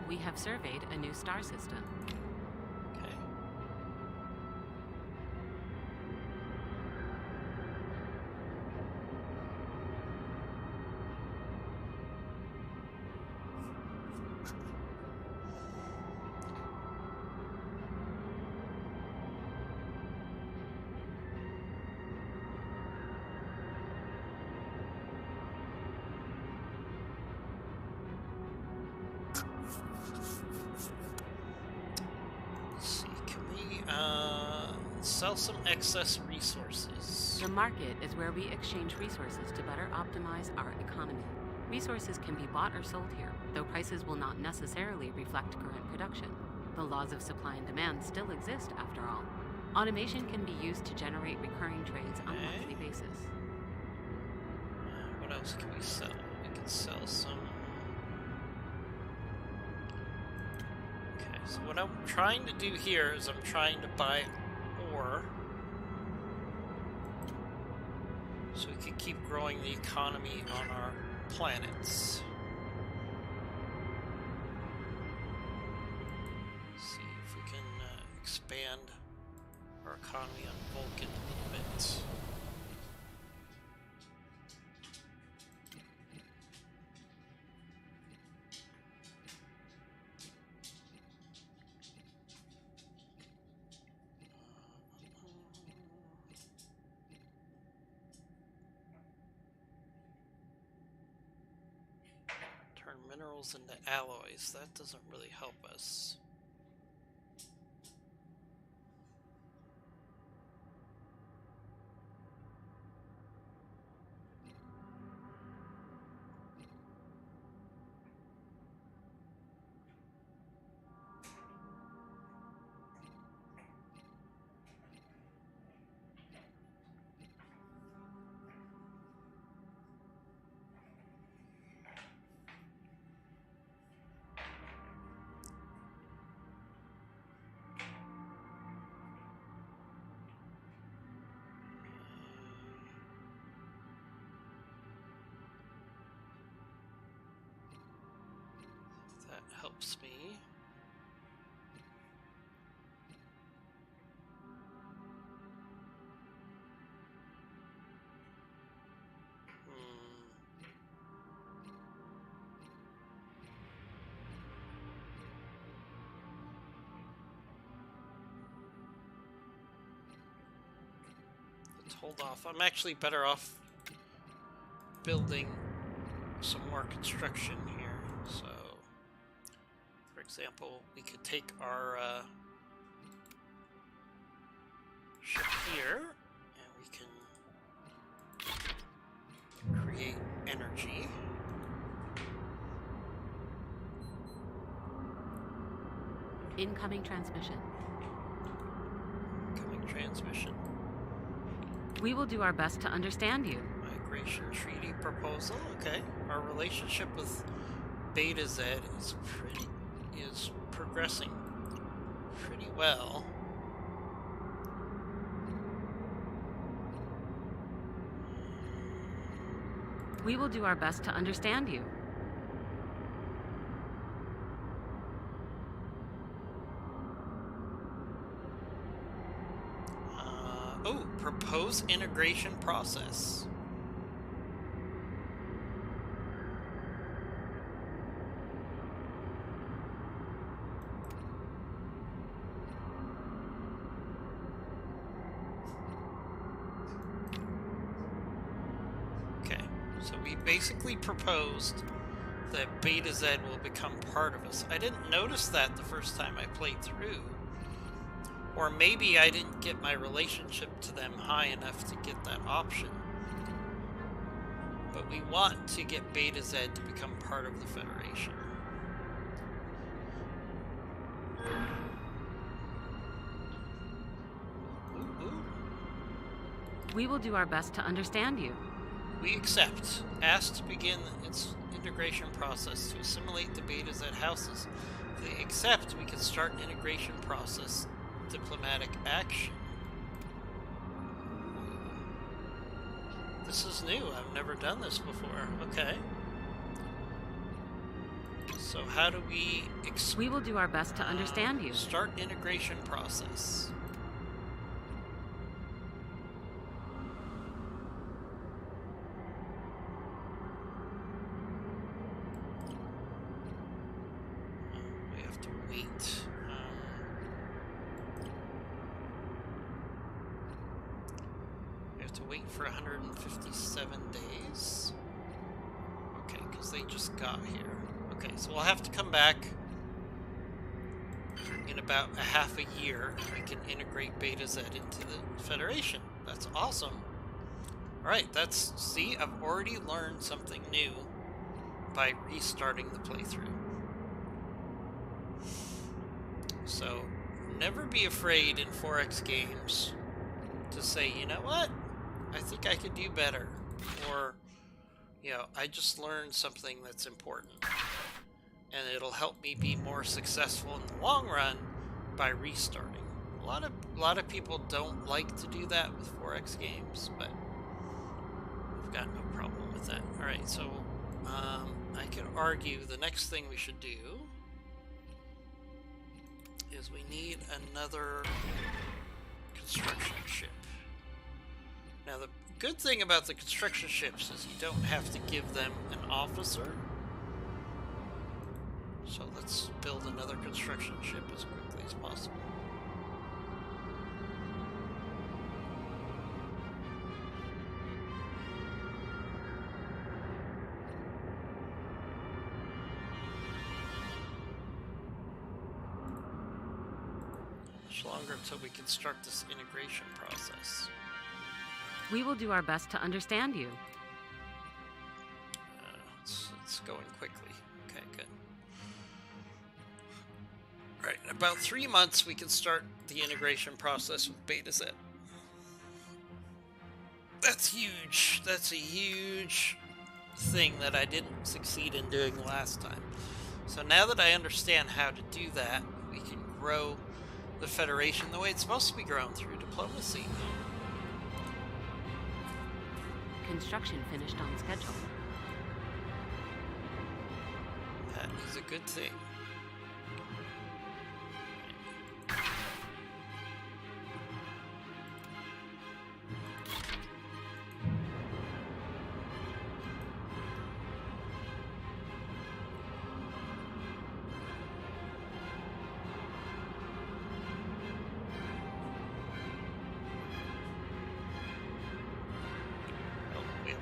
We have surveyed a new star system. Okay. Sell some excess resources. The market is where we exchange resources to better optimize our economy. Resources can be bought or sold here, though prices will not necessarily reflect current production. The laws of supply and demand still exist, after all. Automation can be used to generate recurring trades on a monthly basis. What else can we sell? We can sell some... Okay, so what I'm trying to do here is I'm trying to buy ore so we can keep growing the economy on our planets. See if we can expand our economy on Vulcan a little bit. minerals into alloys. That doesn't really help us. That helps me. Let's hold off. I'm actually better off building some more construction here. So, for example, we could take our ship here, and we can create energy. Incoming transmission. Incoming transmission. We will do our best to understand you. Migration treaty proposal. Okay, our relationship with Beta Z is progressing pretty well. We will do our best to understand you. Propose integration process. Okay, so we basically proposed that Beta Z will become part of us. I didn't notice that the first time I played through. Or maybe I didn't get my relationship to them high enough to get that option. But we want to get Beta Z to become part of the Federation. Ooh. We will do our best to understand you. We accept. Asked to begin its integration process to assimilate the Beta Z houses. If they accept, we can start an integration process. Diplomatic action. This is new. I've never done this before. Okay. So how do we... We will do our best to understand you. Start integration process. We have to wait. Wait for 157 days. Okay, because they just got here. Okay, so we'll have to come back in about a half a year, and we can integrate Beta Z into the Federation. That's awesome. Alright, that's... See, I've already learned something new by restarting the playthrough. So, never be afraid in 4X games to say, you know what? I think I could do better, or, you know, I just learned something that's important, and it'll help me be more successful in the long run by restarting. A lot of people don't like to do that with 4X games, but I've got no problem with that. All right, so I could argue the next thing we should do is we need another construction ship. Now, the good thing about the construction ships is you don't have to give them an officer. So let's build another construction ship as quickly as possible. much longer until we can start this integration process? We will do our best to understand you. It's going quickly. Okay, good. Right, in about 3 months we can start the integration process with Betazed. That's huge. That's a huge thing that I didn't succeed in doing last time. So now that I understand how to do that, we can grow the Federation the way it's supposed to be grown, through diplomacy. Construction finished on schedule. That is a good thing.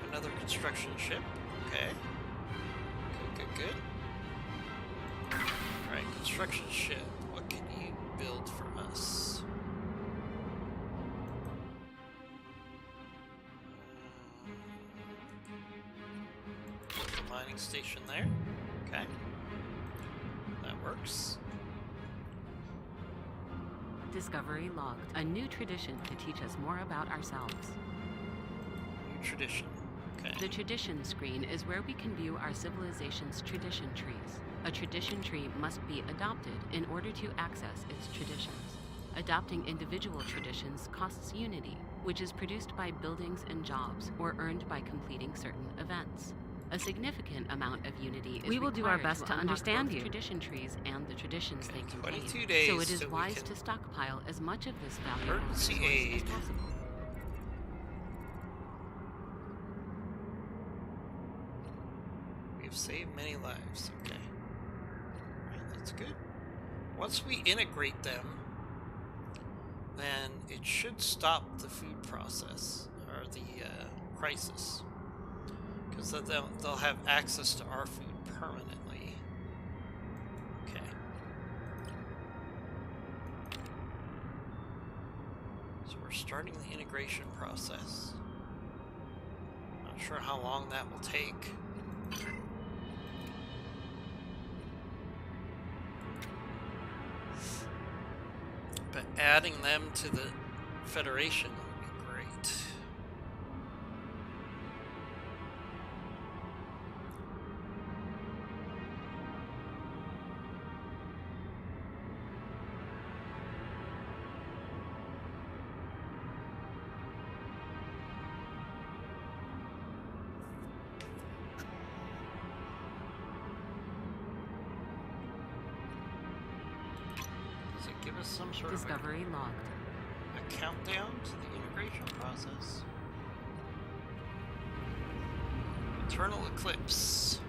Another construction ship. Okay. Good. Alright, construction ship. What can you build for us? Build a mining station there. Okay. That works. Discovery logged. A new tradition to teach us more about ourselves. New tradition. Okay. The tradition screen is where we can view our civilization's tradition trees. A tradition tree must be adopted in order to access its traditions. Adopting individual traditions costs unity, which is produced by buildings and jobs or earned by completing certain events. A significant amount of unity is We will do our best to unlock understand both you. tradition trees and the traditions Okay, they contain. 22 days So it is till we wise can- to stockpile as much of this valuable Emergency resource aid. as possible. We've saved many lives. Okay. Alright, that's good. Once we integrate them, then it should stop the food process, or the crisis. Because they'll have access to our food permanently. Okay. So we're starting the integration process. Not sure how long that will take. But adding them to the Federation would be great. Does it give us some sort Discovery logged. of a countdown to the integration process? Eternal Eclipse.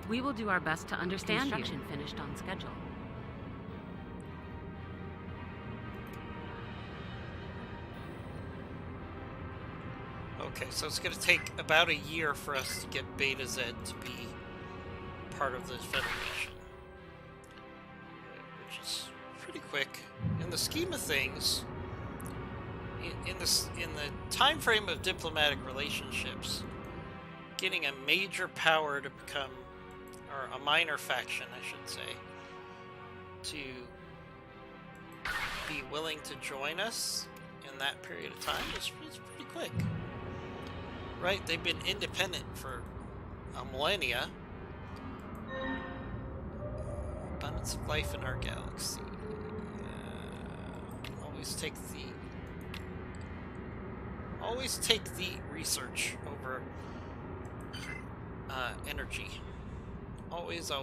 We will do our best to understand you. Construction finished on schedule. Okay, so it's going to take about a year for us to get Betazed to be part of the Federation. Which is pretty quick. In the scheme of things, in the time frame of diplomatic relationships, getting a major power to become, or a minor faction, I should say, to be willing to join us in that period of time is pretty quick. Right? They've been independent for a millennia. Abundance of life in our galaxy. Always take the research over energy. Always. You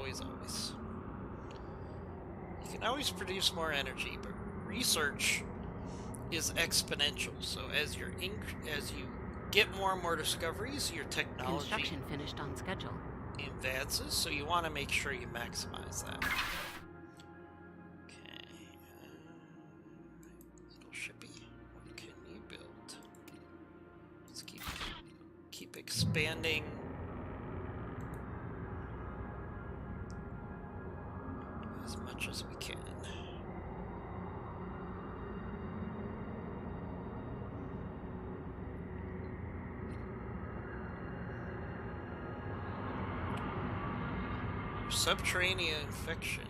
can always produce more energy, but research is exponential. So as you get more and more discoveries, your technology Construction finished on schedule. advances, so you want to make sure you maximize that. Okay. expanding as much as we can. Subterranean infection.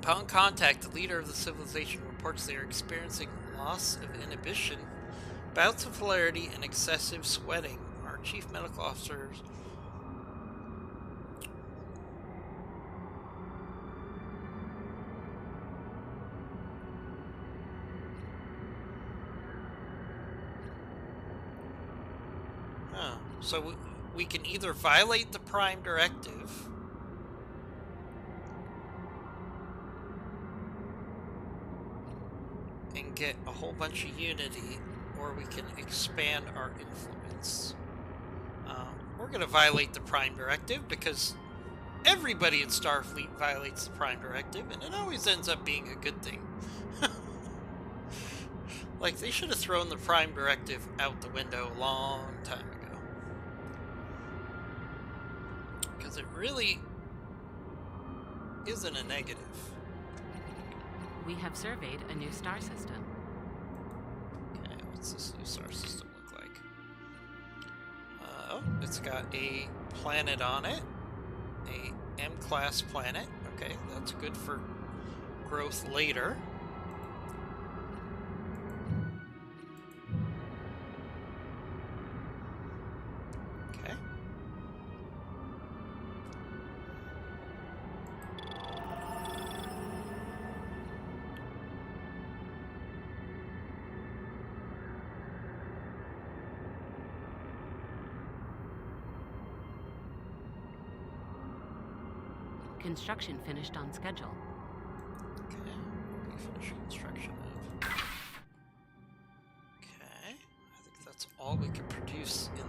Upon contact, the leader of the civilization reports they are experiencing loss of inhibition, bouts of hilarity, and excessive sweating. Our chief medical officers so we can either violate the Prime Directive and get a whole bunch of unity, or we can expand our influence. We're going to violate the Prime Directive because everybody in Starfleet violates the Prime Directive, and it always ends up being a good thing. Like, they should have thrown the Prime Directive out the window a long time ago. Because it really isn't a negative. We have surveyed a new star system. Okay, what's this new star system look like? Oh, it's got a planet on it. A M-class planet. Okay, that's good for growth later. Okay. Construction finished on schedule. Okay, we finish construction of. Okay, I think that's all we can produce in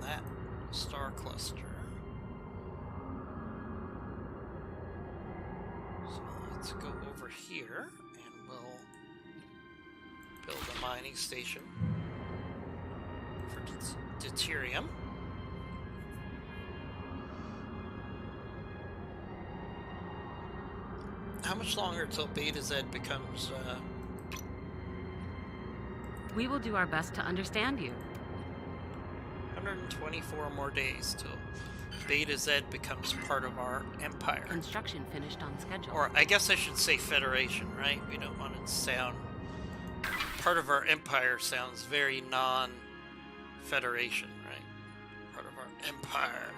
that star cluster. So let's go over here and we'll build a mining station for deuterium. How much longer till Beta Z becomes, We will do our best to understand you. 124 more days till Beta Z becomes part of our empire. Construction finished on schedule. Or, I guess I should say Federation, right? We don't want it to sound... Part of our empire sounds very non-Federation, right? Part of our empire.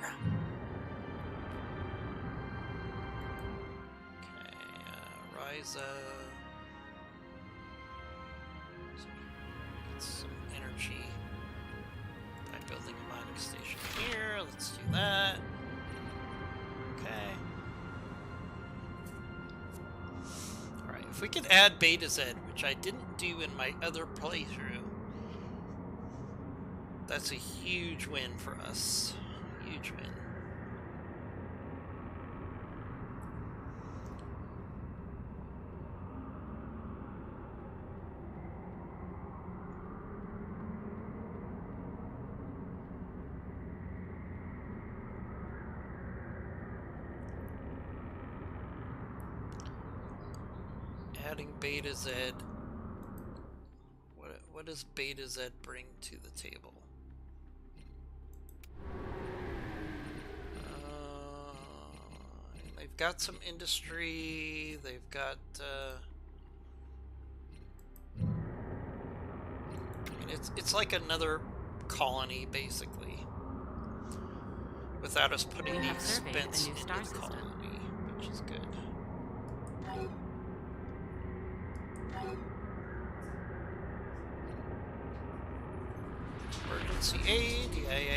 So get some energy by building a mining station here. Let's do that. Okay. Alright, if we could add Beta Z, which I didn't do in my other playthrough, that's a huge win for us. Huge win. Adding Beta Z. What does Beta Z bring to the table? They've got some industry. They've got. It's like another colony, basically, without us putting the expense into the colony, which is good. Emergency aid,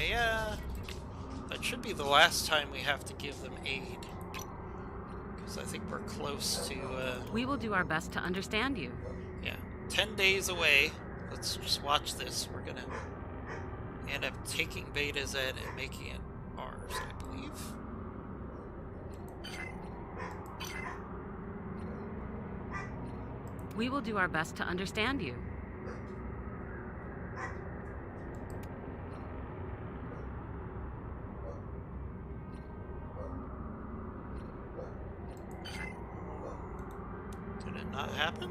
yeah. That should be the last time we have to give them aid. Because I think we're close to, We will do our best to understand you. Yeah, 10 days away. Let's just watch this. We're gonna end up taking Beta Z and making it ours, I believe. We will do our best to understand you. Did it not happen?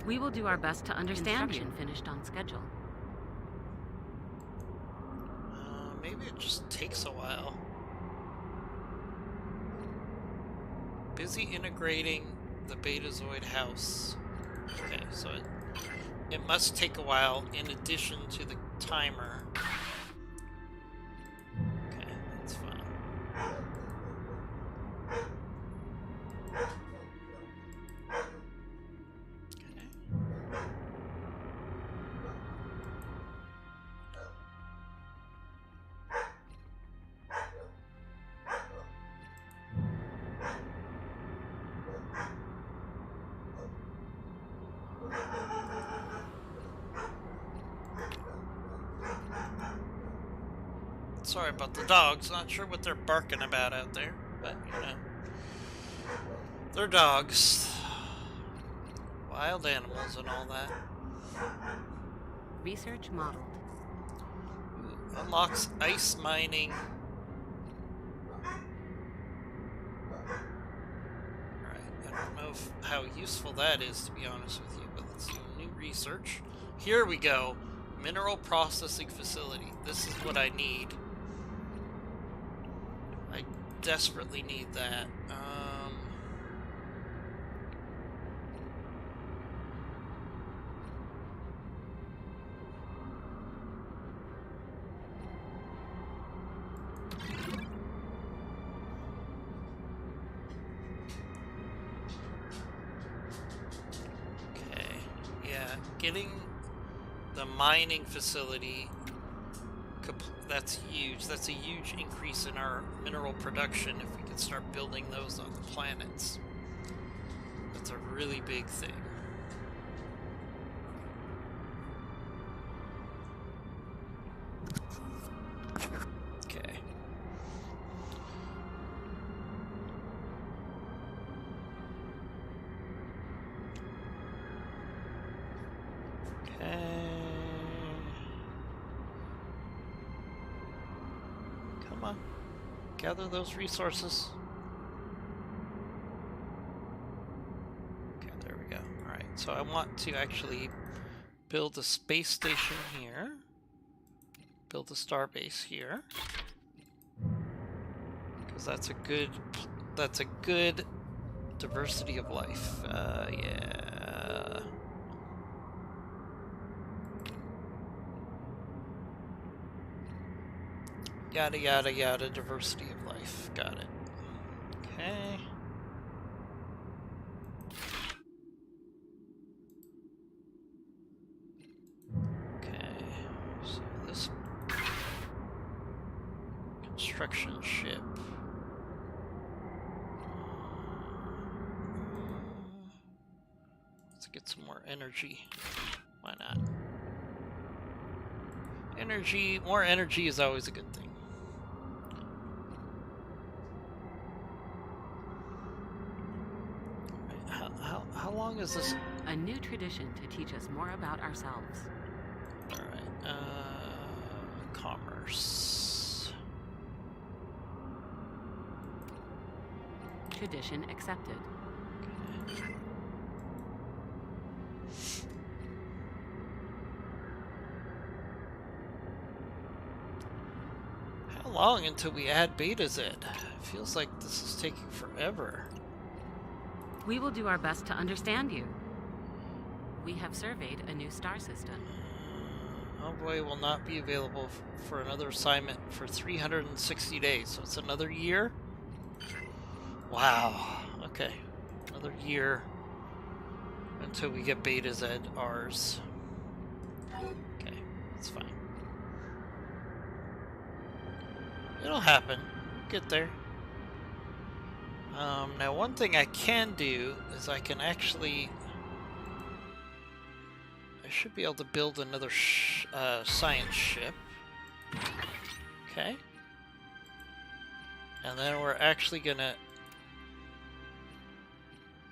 We will do our best to understand you. Construction finished on schedule. Maybe it just takes a while. Busy integrating the Betazoid house. Okay, so it must take a while in addition to the timer. Okay, that's fine. Sorry about the dogs. Not sure what they're barking about out there, but you know, they're dogs. Wild animals and all that. Research modeled. Ooh, unlocks ice mining. Alright, I don't know how useful that is, to be honest with you, but let's do new research. Here we go. Mineral processing facility. This is what I need. I desperately need that. Okay, yeah, getting the mining facility, that's huge. That's a huge increase in our mineral production if we could start building those on the planets. That's a really big thing. Okay. Come on. Gather those resources. Okay, there we go. Alright, so I want to actually build a space station here. Build a star base here. Because that's a good diversity of life. Yeah. Yada yada yada, diversity of life. Got it. Okay. Okay, so this construction ship. Let's get some more energy. Why not? Energy, more energy is always a good thing. How long is this? A new tradition to teach us more about ourselves. Alright, commerce. Tradition accepted. Okay. How long until we add Beta-Z? It feels like this is taking forever. We will do our best to understand you. We have surveyed a new star system. Envoy will not be available for another assignment for 360 days, so it's another year? Wow, okay. Another year until we get Beta-Z ours. Okay, that's fine. It'll happen. Get there. Now one thing I can do is I can actually... I should be able to build another science ship. Okay. And then we're actually gonna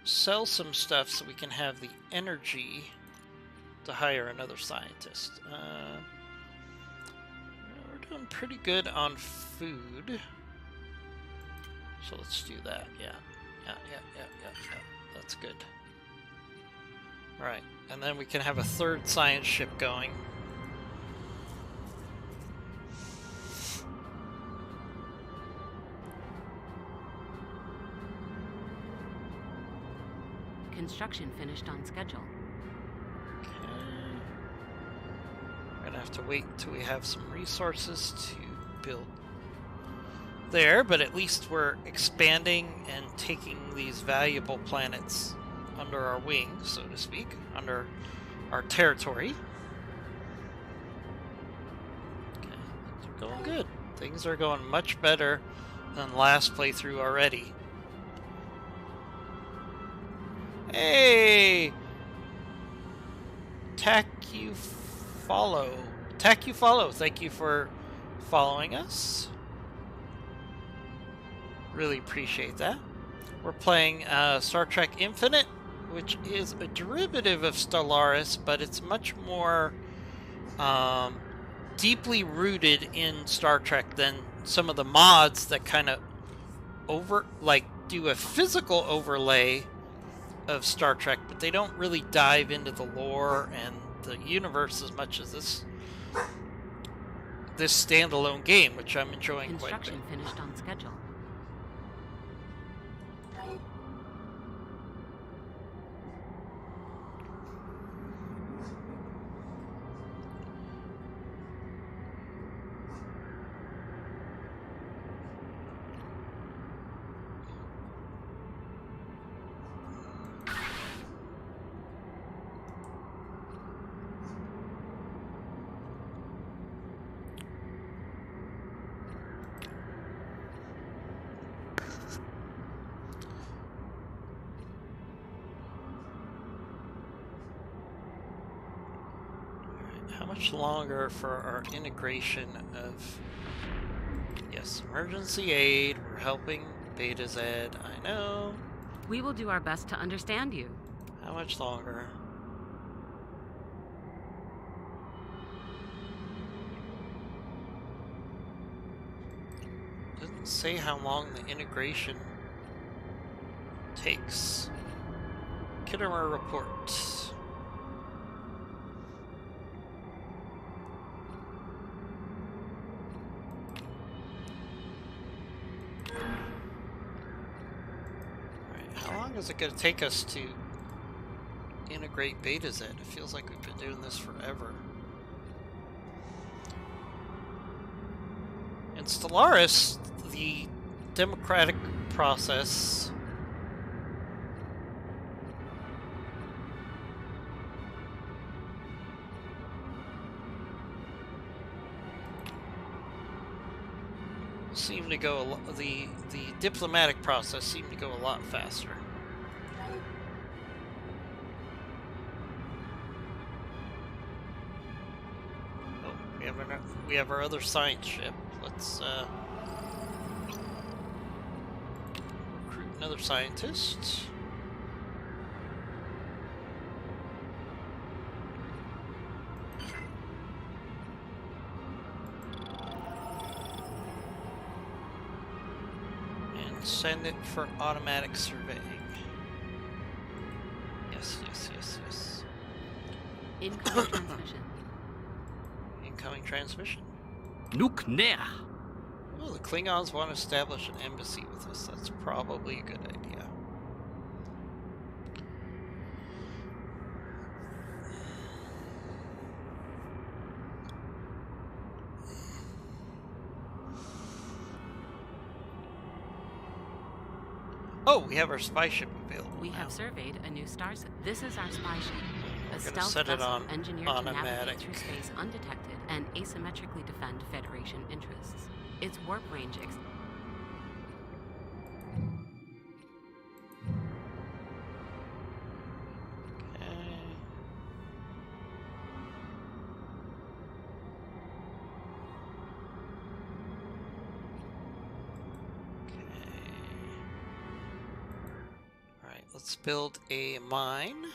sell some stuff so we can have the energy to hire another scientist. We're doing pretty good on food. So let's do that. Yeah. That's good. Alright, and then we can have a third science ship going. Construction finished on schedule. Okay. We're gonna have to wait until we have some resources to build there, but at least we're expanding and taking these valuable planets under our wing, so to speak, under our territory. Okay, things are going good. Things are going much better than last playthrough already. Hey! TacuFollow, thank you for following us. Really appreciate that. We're playing Star Trek Infinite, which is a derivative of Stellaris, but it's much more deeply rooted in Star Trek than some of the mods that kind of do a physical overlay of Star Trek, but they don't really dive into the lore and the universe as much as this standalone game, which I'm enjoying quite a bit. Construction finished on schedule. How much longer for our integration of... Yes, emergency aid. We're helping Beta Z. I know. We will do our best to understand you. How much longer? Doesn't say how long the integration takes. Kittimer report. How long is it going to take us to integrate Beta Z? It feels like we've been doing this forever. In Stellaris, the democratic process seemed to go the diplomatic process seemed to go a lot faster. Oh, we have our other science ship. Let's recruit another scientist. Send it for automatic surveying. Yes. Incoming transmission. Incoming transmission. Nukner. Oh, the Klingons want to establish an embassy with us. That's probably a good idea. Oh, we have our spy ship available. We now. have surveyed a new star system. This is our spy ship. A We're gonna stealth set it vessel on engineered automatic. to navigate through space undetected and asymmetrically defend Federation interests. Its warp range Okay. Let's build a mine.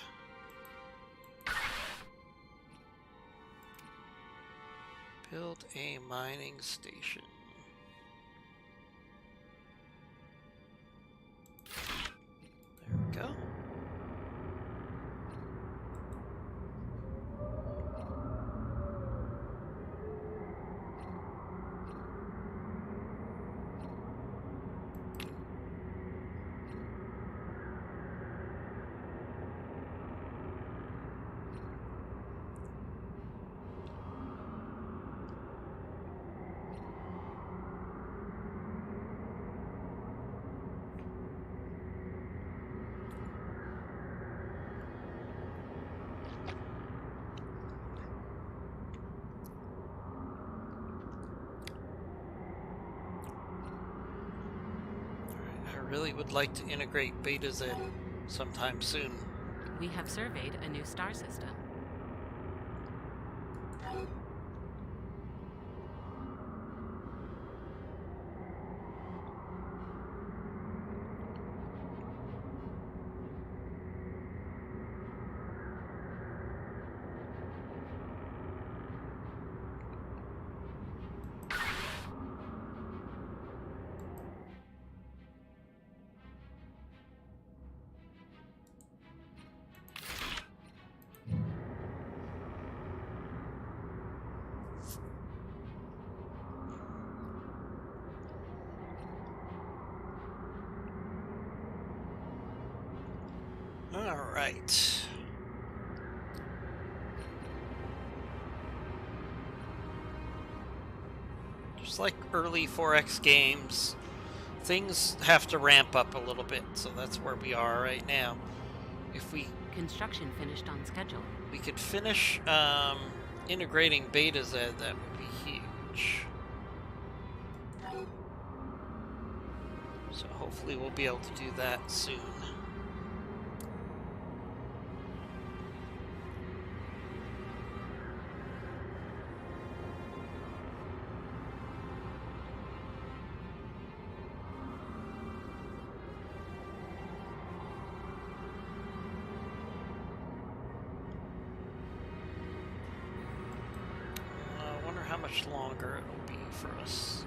Build a mining station. There we go. I really would like to integrate Beta Z sometime soon. We have surveyed a new star system. All right. Just like early 4X games, things have to ramp up a little bit, so that's where we are right now. If Construction finished on schedule. we could finish integrating Beta Z, that would be huge. So hopefully we'll be able to do that soon. I wonder how much longer it'll be for us.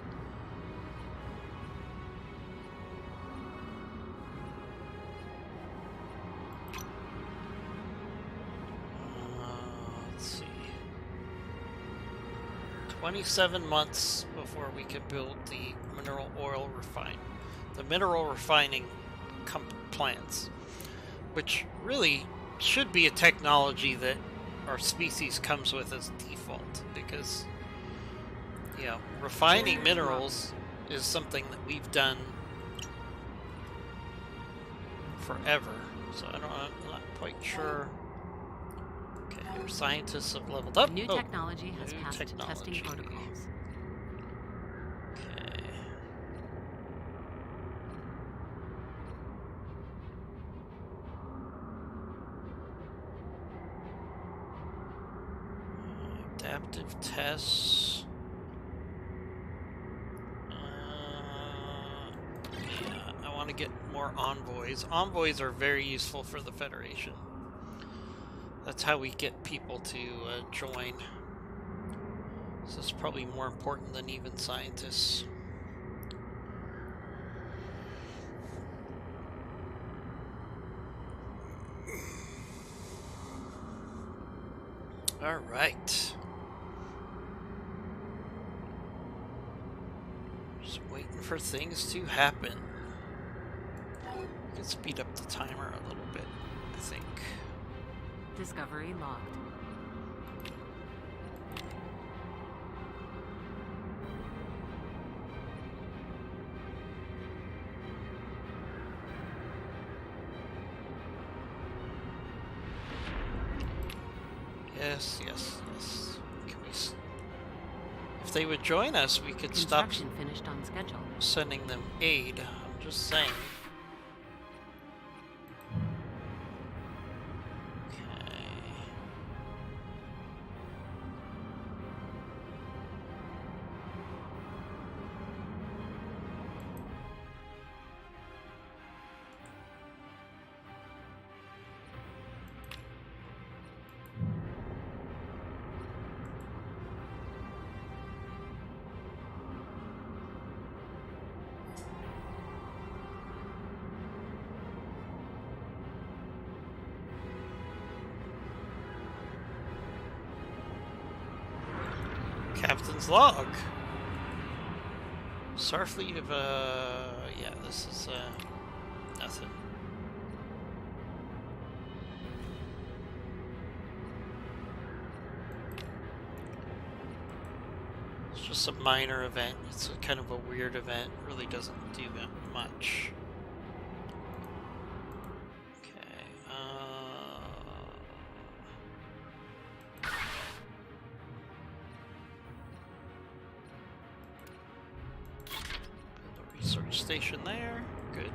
Let's see. 27 months before we can build the mineral refining plants, which really should be a technology that our species comes with as default, because refining minerals is something that we've done forever. So I'm not quite sure. Okay, our scientists have leveled up. New technology has new passed testing technology. protocols. Okay. Adaptive tests. Yeah, I want to get more envoys. Envoys are very useful for the Federation. That's how we get people to join. So it's probably more important than even scientists. All right. Just waiting for things to happen. We can speed up the timer a little bit, I think. Discovery logged. Yes, yes, yes. Can we if they would join us, we could stop Construction finished on schedule. sending them aid. I'm just saying. Okay. Captain's log. Starfleet of, yeah, this is, nothing. It's just a minor event. It's a kind of a weird event. Really doesn't do that much. Research station there. Good.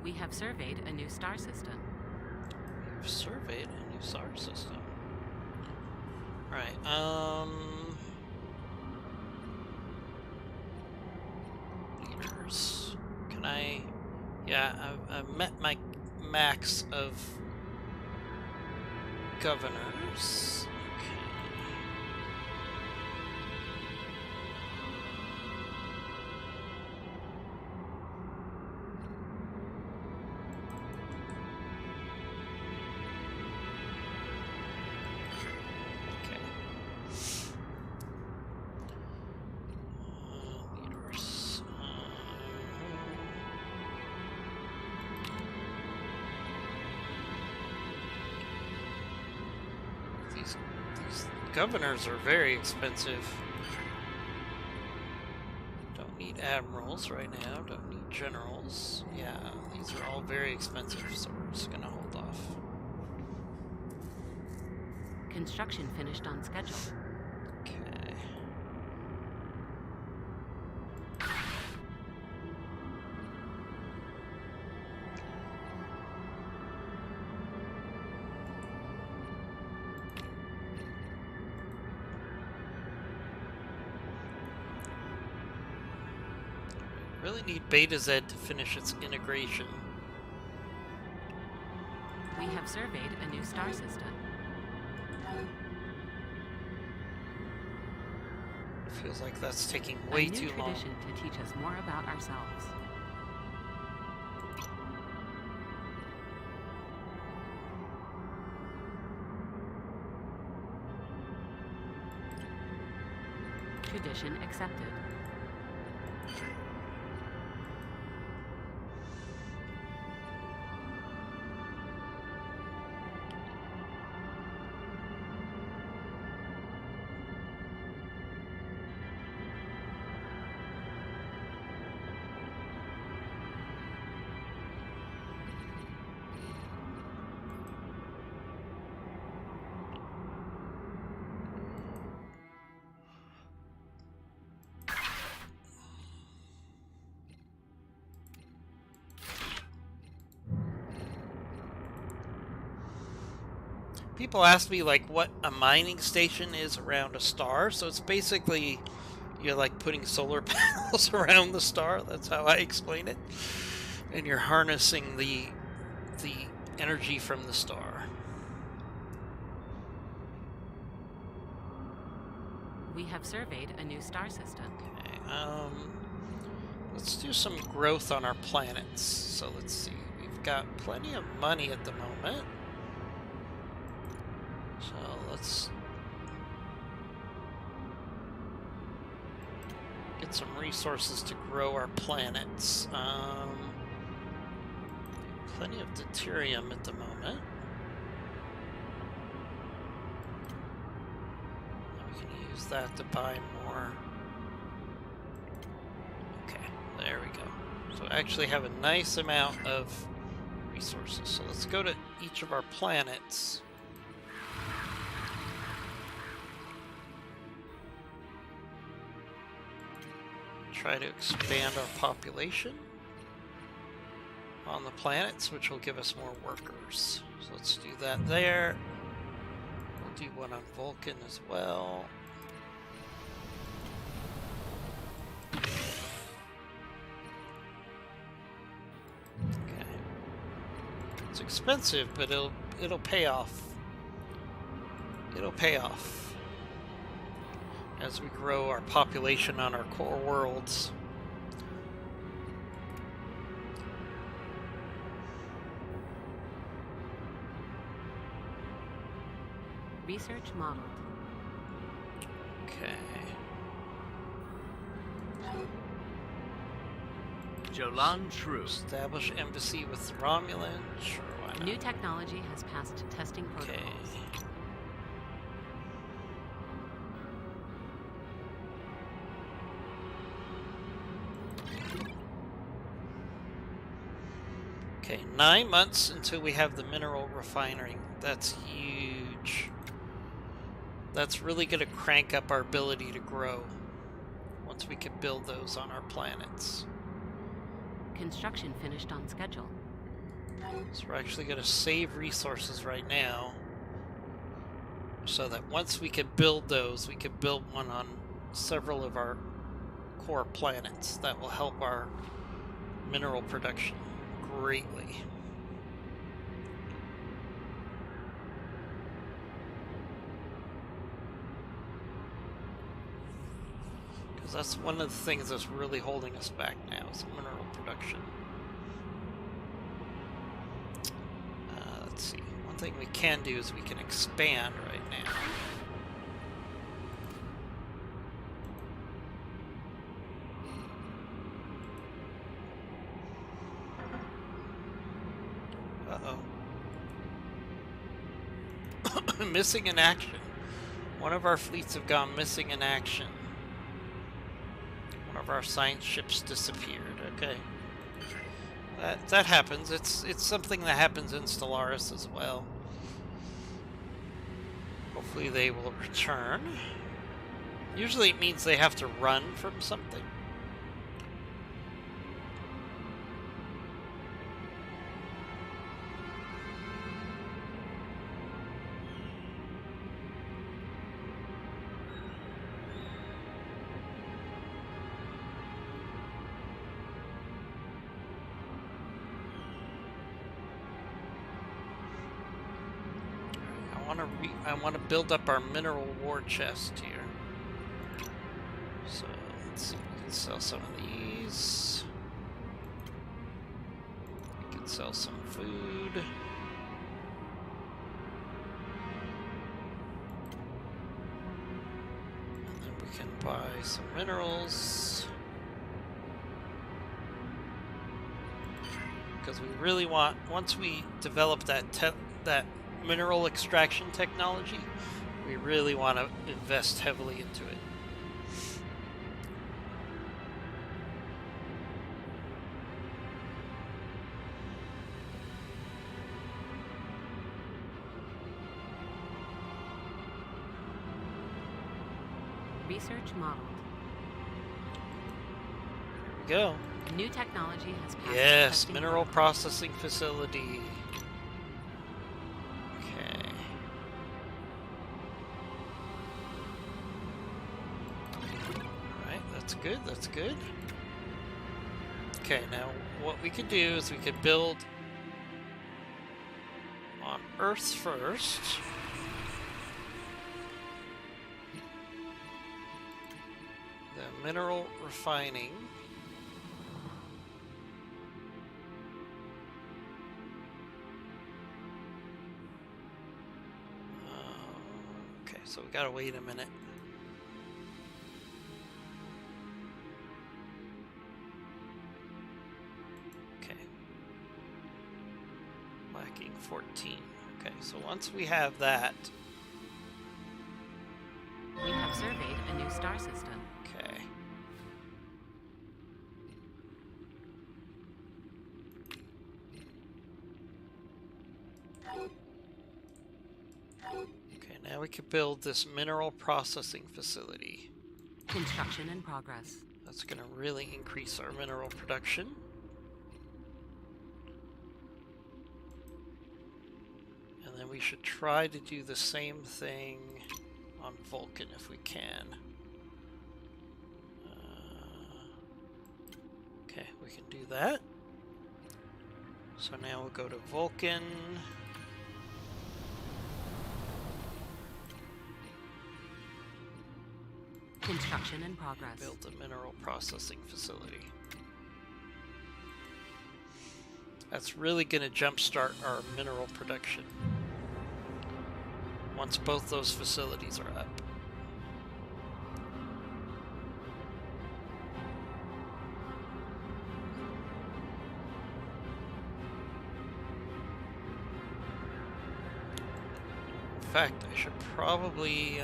We have surveyed a new star system. We've surveyed a new star system. Right, leaders. Can I... Yeah, I've met my max of governors. These governors are very expensive. Don't need admirals right now. Don't need generals. Yeah, these are all very expensive, so we're just gonna hold off. Construction finished on schedule. Okay. Really need Beta Z to finish its integration. We have surveyed a new star system. Feels like that's taking way too long. A new tradition to teach us more about ourselves. Tradition accepted. People ask me like what a mining station is around a star, so it's basically you're like putting solar panels around the star. That's how I explain it. And you're harnessing the energy from the star. We have surveyed a new star system. Okay, let's do some growth on our planets. So let's see. We've got plenty of money at the moment. So let's get some resources to grow our planets. Plenty of deuterium at the moment. We can use that to buy more. Okay, there we go. So I actually have a nice amount of resources. So let's go to each of our planets. try to expand our population on the planets, which will give us more workers. So let's do that there. We'll do one on Vulcan as well. Okay. It's expensive, but it'll pay off. It'll pay off as we grow our population on our core worlds. Research modeled. Okay. Jolan Shrew. Establish embassy with the Romulans. Sure, why not? New technology has passed testing Okay. protocols. Okay, 9 months until we have the mineral refinery. That's huge. That's really going to crank up our ability to grow once we can build those on our planets. Construction finished on schedule. So we're actually going to save resources right now so that once we can build those, we can build one on several of our core planets. That will help our mineral production greatly. Because that's one of the things that's really holding us back now is mineral production. Let's see. One thing we can do is we can expand right now. Uh-oh. Missing in action. One of our fleets have gone missing in action. One of our science ships disappeared. Okay. That happens. It's something that happens in Stellaris as well. Hopefully they will return. Usually it means they have to run from something. I want to build up our mineral war chest here. So let's see, we can sell some of these. We can sell some food. And then we can buy some minerals. Because we really want, once we develop that mineral extraction technology, we really want to invest heavily into it. Research modeled. Here we go. New technology has passed Yes, testing mineral protocols. processing facility. Good, that's good. Okay, now what we could do is we could build on Earth first. The mineral refining. Okay, so we gotta wait a minute. Lacking 14. Okay, so once we have that... We have surveyed a new star system. Okay. Okay, now we can build this mineral processing facility. Construction in progress. That's going to really increase our mineral production. And then we should try to do the same thing on Vulcan if we can. Okay, we can do that. So now we'll go to Vulcan. Construction in progress. Build a mineral processing facility. That's really going to jumpstart our mineral production once both those facilities are up. In fact, I should probably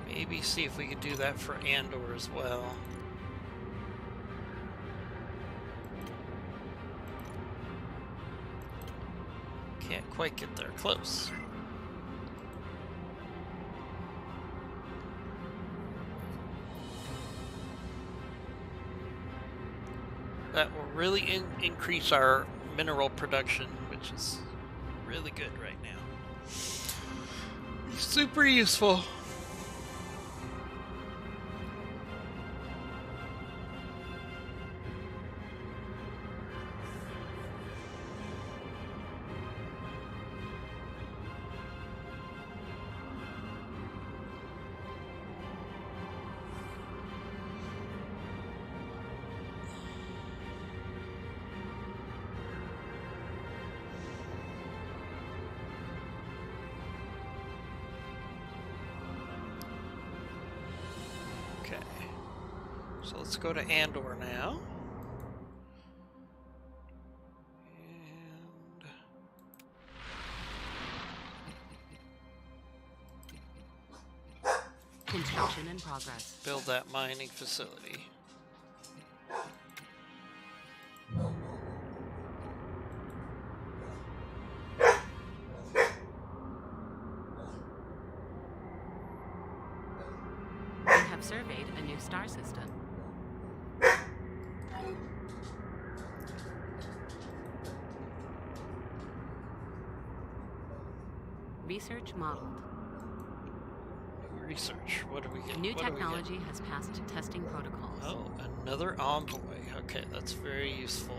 maybe see if we could do that for Andor as well. Can't quite get there. Close. That will really increase our mineral production, which is really good right now. Super useful. So let's go to Andor now. Construction in progress. Build that mining facility. We have surveyed a new star system. Research modeled. Research. What do we get? New What do we get? technology has passed testing protocols. Oh, another envoy. Okay, that's very useful.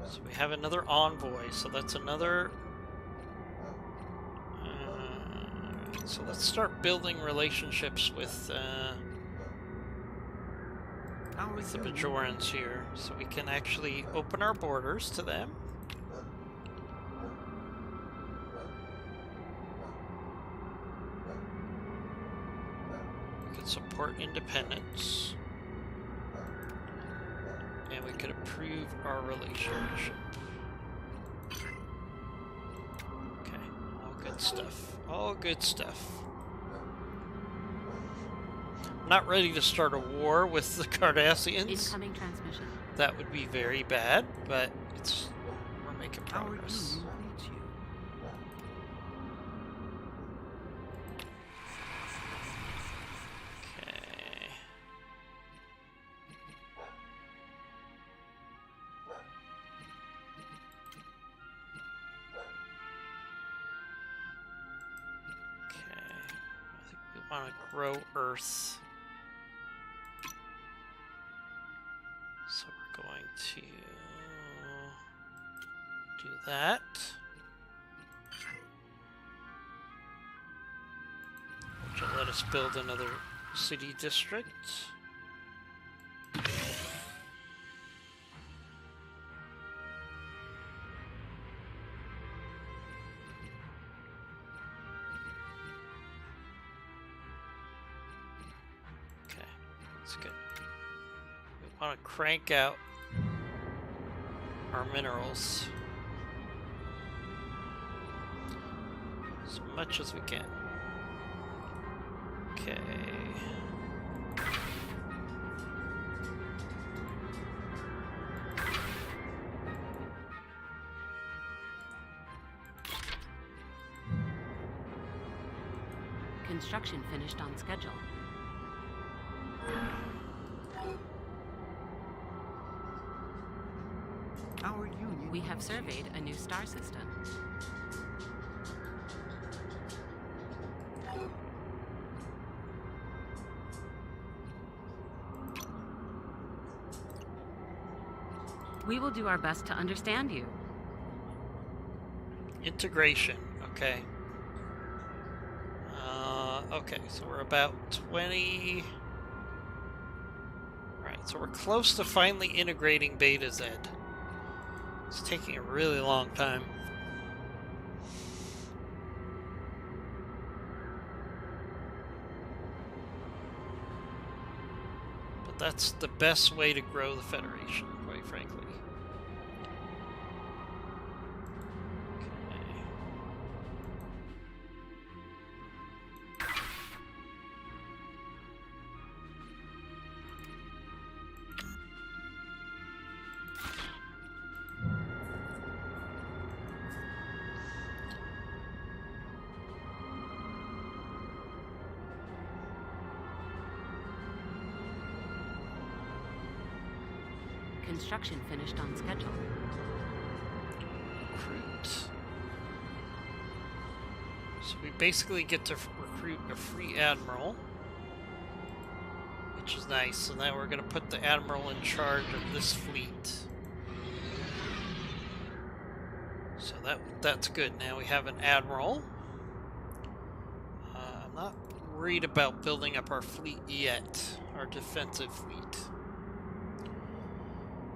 So we have another envoy, so that's another... so let's start building relationships with the Bajorans here, so we can actually open our borders to them. We can support independence. And we could approve our relationship. Okay, all good stuff. All good stuff. I'm not ready to start a war with the Cardassians. Incoming transmission. That would be very bad, but we're making progress. Want to grow Earth, so we're going to do that. Which will let us build another city district. Good. We want to crank out our minerals as much as we can. Okay. Construction finished on schedule. Our union. We have surveyed a new star system. We will do our best to understand you. Integration, okay. Okay, so we're about 20... Alright, so we're close to finally integrating Beta Z. It's taking a really long time. But that's the best way to grow the Federation, quite frankly. Construction finished on schedule. Recruit. So we basically get to recruit a free admiral, which is nice. So now we're going to put the admiral in charge of this fleet. So that's good. Now we have an admiral. I'm not worried about building up our fleet yet, our defensive fleet.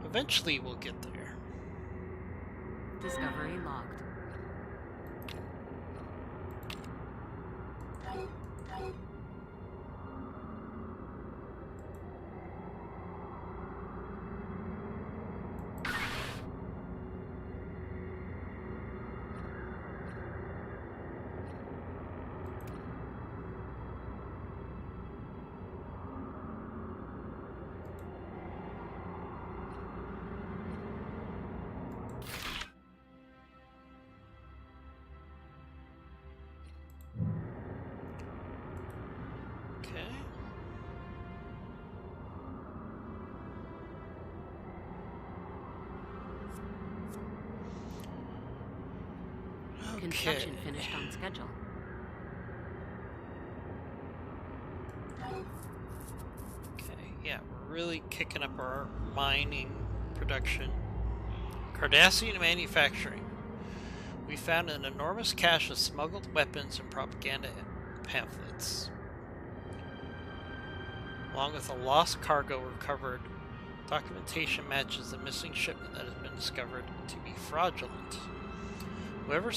Eventually we'll get there. Discovery logged. Construction finished on schedule. Okay, yeah, we're really kicking up our mining production. Cardassian manufacturing. We found an enormous cache of smuggled weapons and propaganda pamphlets, along with a lost cargo recovered. Documentation matches the missing shipment that has been discovered to be fraudulent. Whoever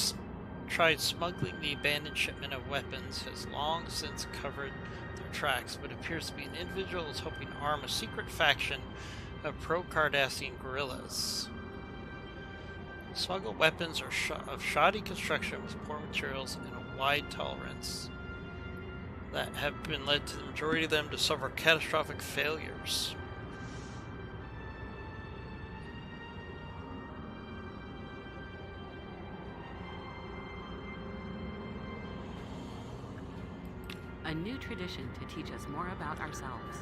tried smuggling the abandoned shipment of weapons has long since covered their tracks, but appears to be an individual who is hoping to arm a secret faction of pro-Cardassian guerrillas. Smuggled weapons are of shoddy construction with poor materials and a wide tolerance that have been led to the majority of them to suffer catastrophic failures. A new tradition to teach us more about ourselves.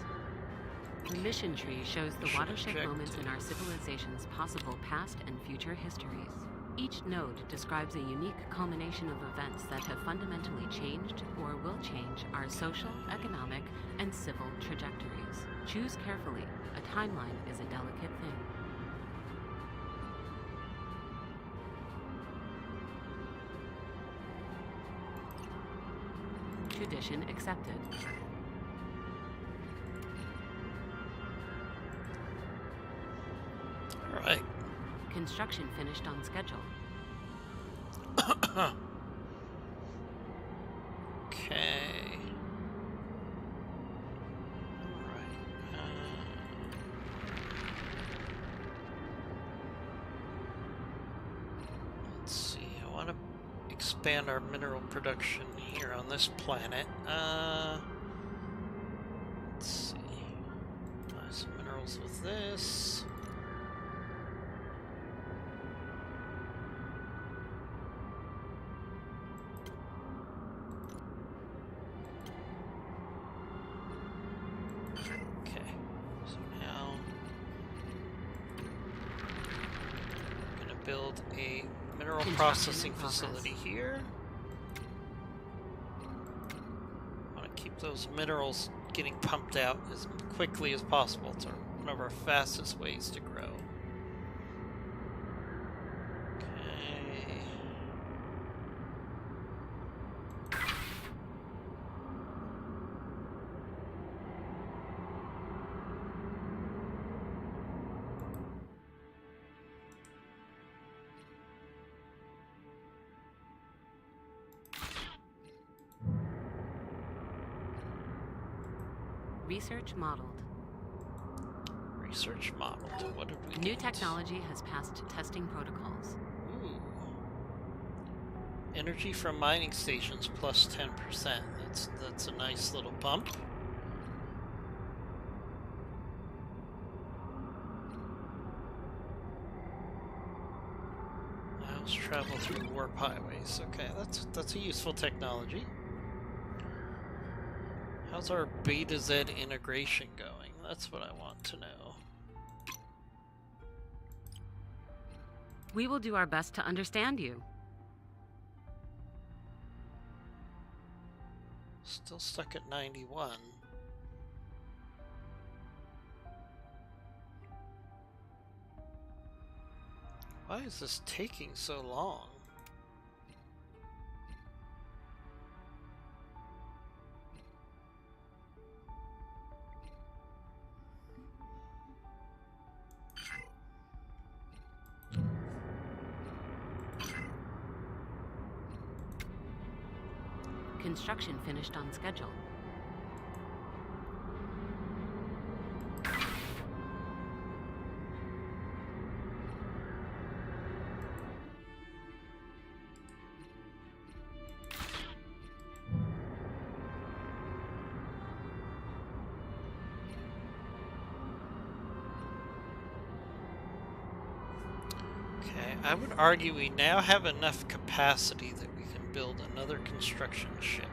The mission tree shows the watershed moments in our civilization's possible past and future histories. Each node describes a unique culmination of events that have fundamentally changed or will change our social, economic, and civil trajectories. Choose carefully. A timeline is a delicate thing. Tradition accepted. All right. Construction finished on schedule. Okay. All right. expand our mineral production here on this planet. Let's see. Buy some minerals with this. Okay, so now I'm gonna build a mineral processing facility here. I want to keep those minerals getting pumped out as quickly as possible. It's one of our fastest ways to grow. Okay. Research modeled. Research modeled. What did we New get? technology has passed testing protocols. Ooh. Energy from mining stations plus 10%. That's a nice little bump. Allows travel through warp highways. Okay, that's a useful technology. How's our Beta Z integration going? That's what I want to know. We will do our best to understand you. Still stuck at 91. Why is this taking so long? Construction finished on schedule. Okay, I would argue we now have enough capacity that we can build another construction ship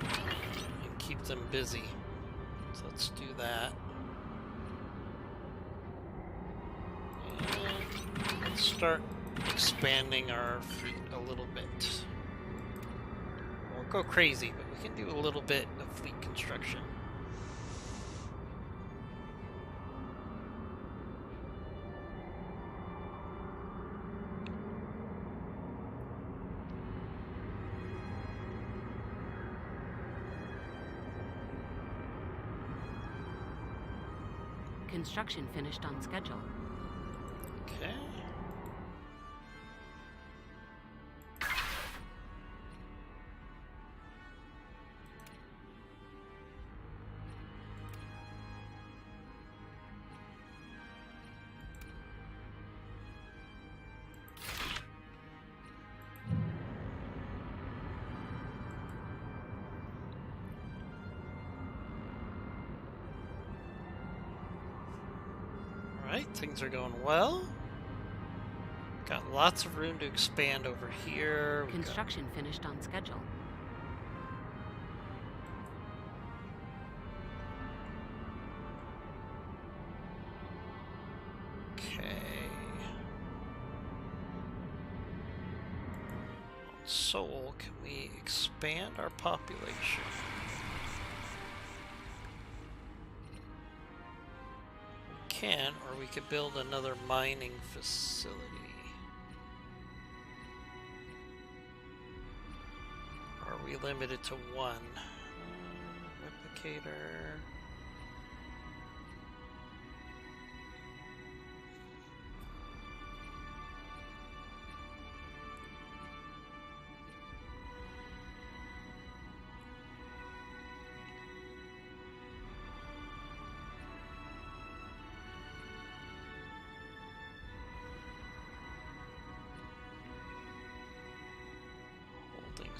and keep them busy. So let's do that. And let's start expanding our fleet a little bit. Won't go crazy, but we can do a little bit of fleet construction. Construction finished on schedule. Okay. Alright, things are going well. Got lots of room to expand over here. We've got- Construction finished on schedule. Okay. On Sol, can we expand our population? We can, or we could build another mining facility. Or are we limited to one? Replicator.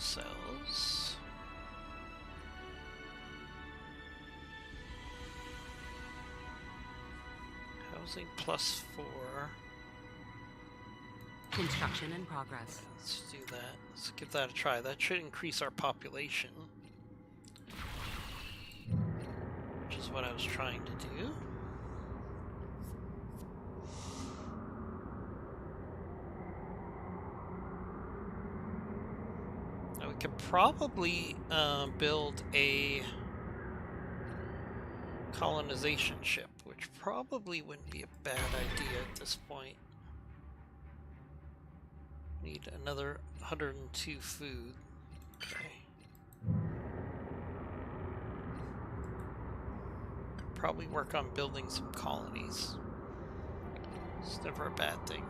cells. Housing +4. Construction in progress. Let's do that. Let's give that a try. That should increase our population, which is what I was trying to do. Now we could probably build a colonization ship, which probably wouldn't be a bad idea at this point. Need another 102 food. Okay. Could probably work on building some colonies. It's never a bad thing.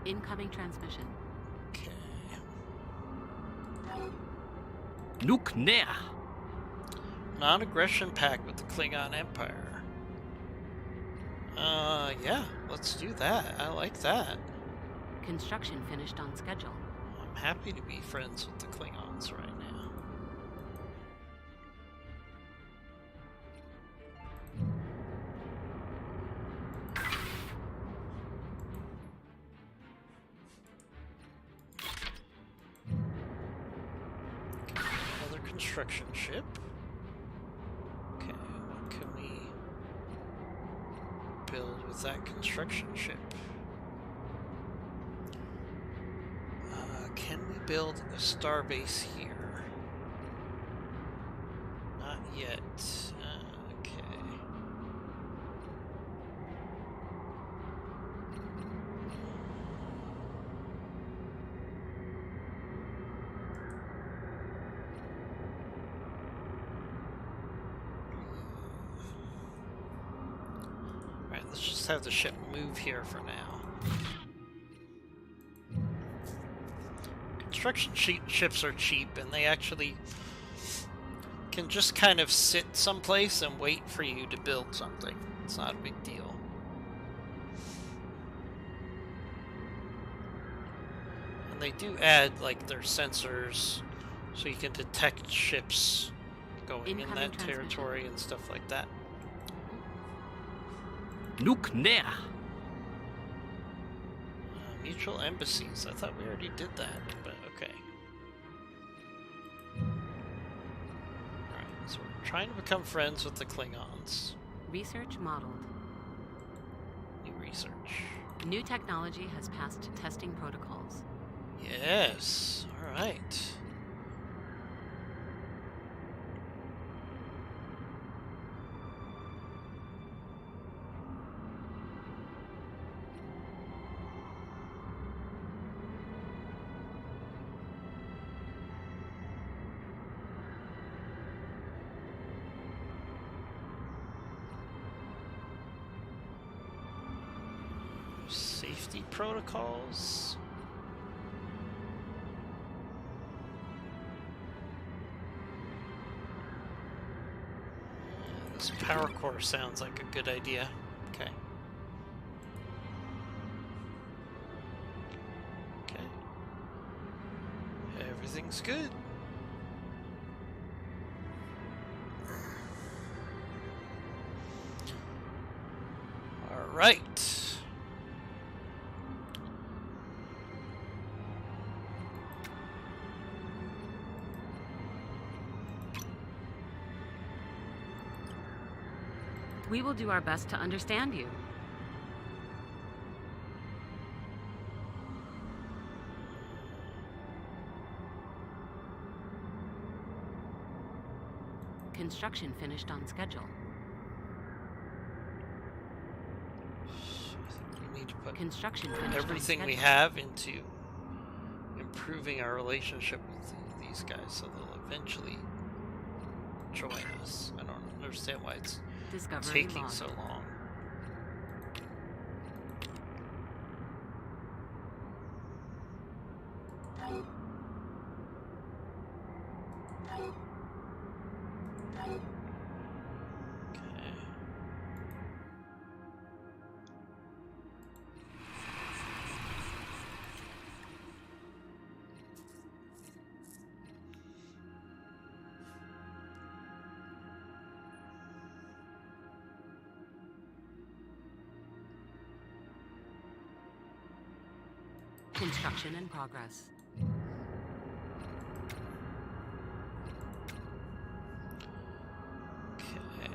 Incoming transmission. Okay. Nuke näher. Non-aggression pact with the Klingon Empire. Yeah, let's do that. I like that. Construction finished on schedule. I'm happy to be friends with the Klingons right now. Another construction ship. Okay, what can we build with that construction ship? Can we build a starbase here? Not yet. Okay. Alright, let's just have the ship move here for now. Construction ships are cheap, and they actually can just kind of sit someplace and wait for you to build something. It's not a big deal. And they do add, like, their sensors, so you can detect ships going in that territory and stuff like that. Nuke näher. Mutual embassies. I thought we already did that, but okay. Alright, so we're trying to become friends with the Klingons. Research modeled. New research. New technology has passed testing protocols. Yes, alright. Safety protocols. This power core sounds like a good idea. Okay. Okay. Everything's good. All right. We will do our best to understand you. Construction finished on schedule. I think we need to put Construction finished everything on we schedule. have into improving our relationship with these guys so they'll eventually join us. I don't understand why it's Discovery taking logged. so long. Okay. Construction in progress. Okay.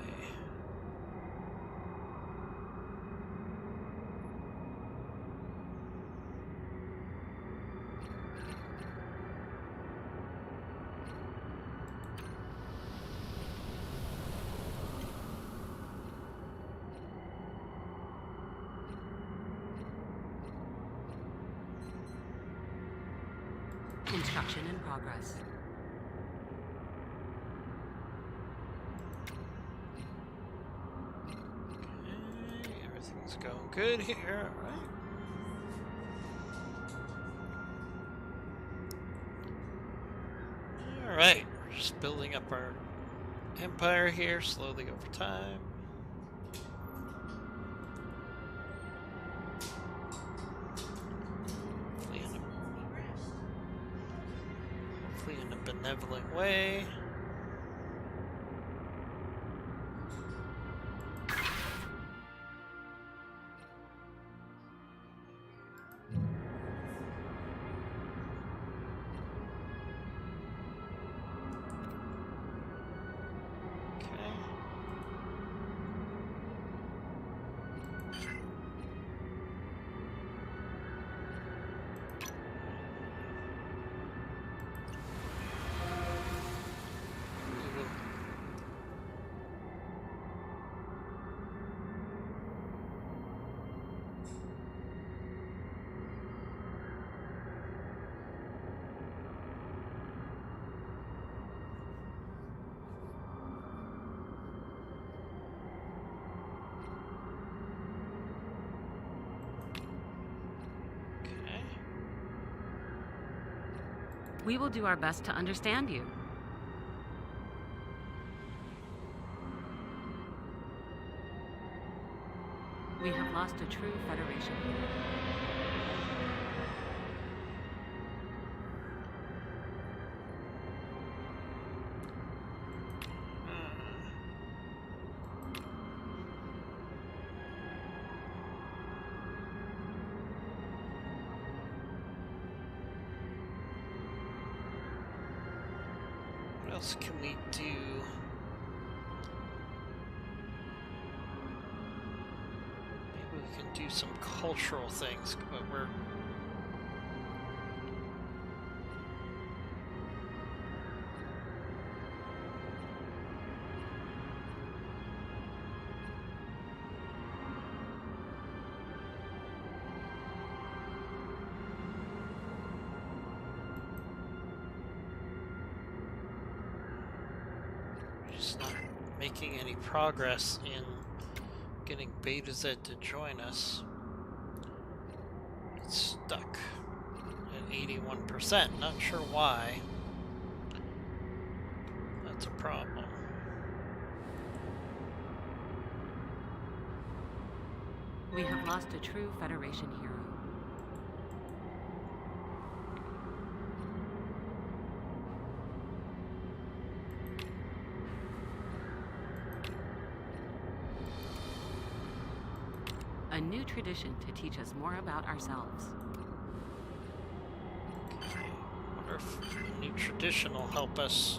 Construction in progress. Okay, everything's going good here, alright. Alright, we're just building up our empire here slowly over time. Hopefully in a benevolent way. Okay. Okay. We will do our best to understand you. We have lost a true Federation hero. What else can we do? Maybe we can do some cultural things, but we're just not making any progress in getting Beta Z to join us. It's stuck at 81%. Not sure why. That's a problem. We have lost a true Federation hero. A new tradition to teach us more about ourselves. Okay. Wonder if a new tradition will help us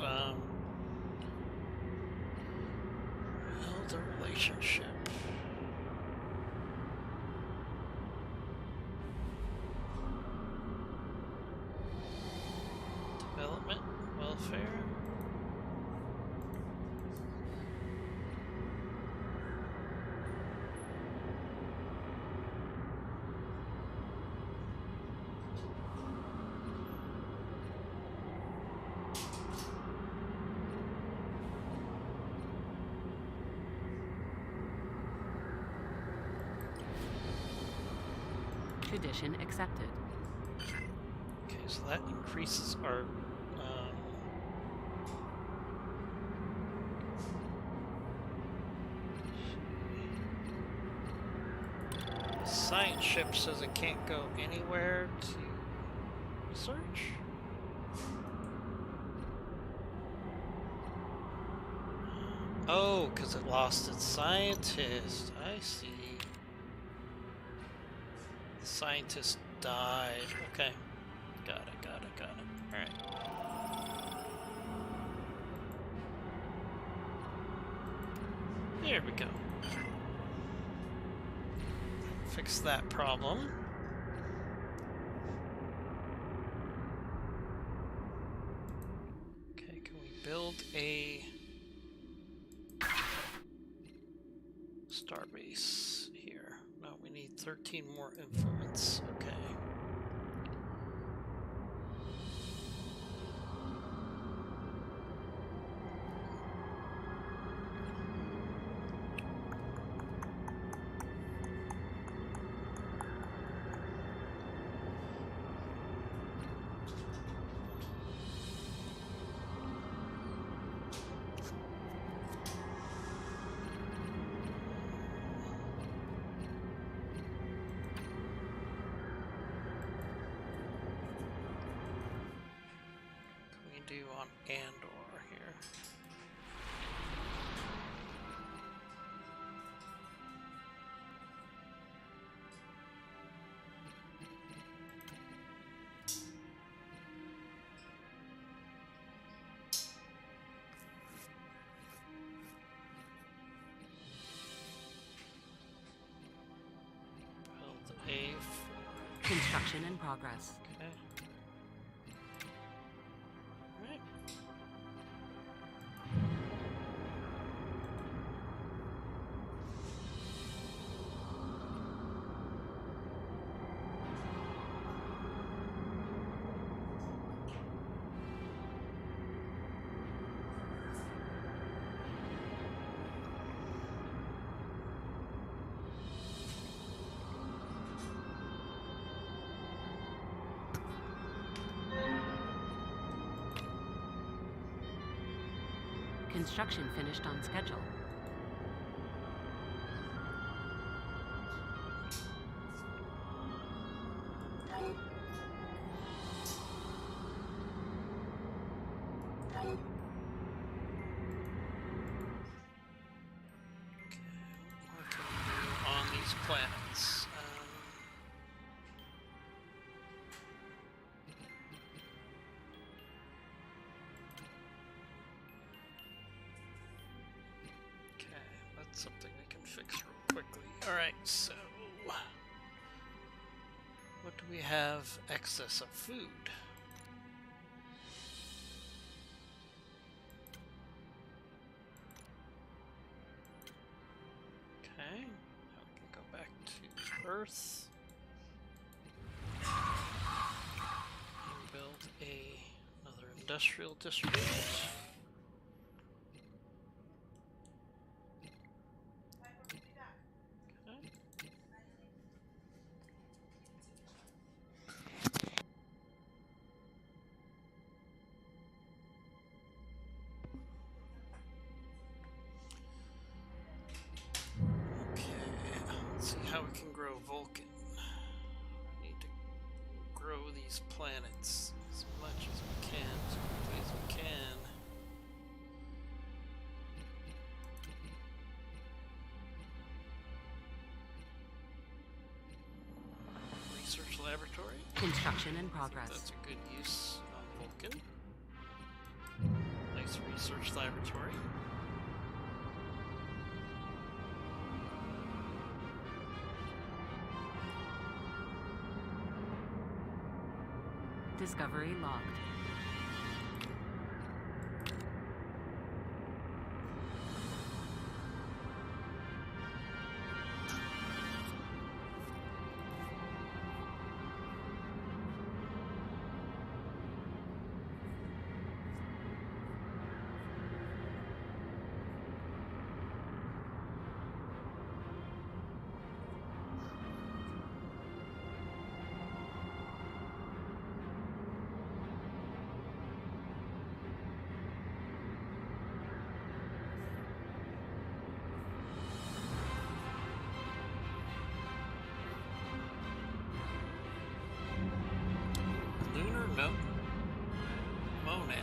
build a relationship. Development, welfare. Tradition accepted. Okay, so that increases our science ship says it can't go anywhere to research. Oh, because it lost its scientist. I see. The scientist died. Okay. Got it. Alright. There we go. Fix that problem. Okay, can we build a starbase here? No, we need 13 more influence. Okay. Do on Andor here. Build a Construction in progress. okay. Right. Construction finished on schedule. What can we do on these planets? Okay, that's something we can fix real quickly. Alright, so what do we have excess of food? Okay, now we can go back to Earth and build another industrial district. Okay. Let's see how we can grow Vulcan. We need to grow these planets as much as we can, as quickly as we can. Research laboratory. Construction in I think progress. that's a good use on Vulcan. Nice research laboratory. Discovery logged. Lunar Monad.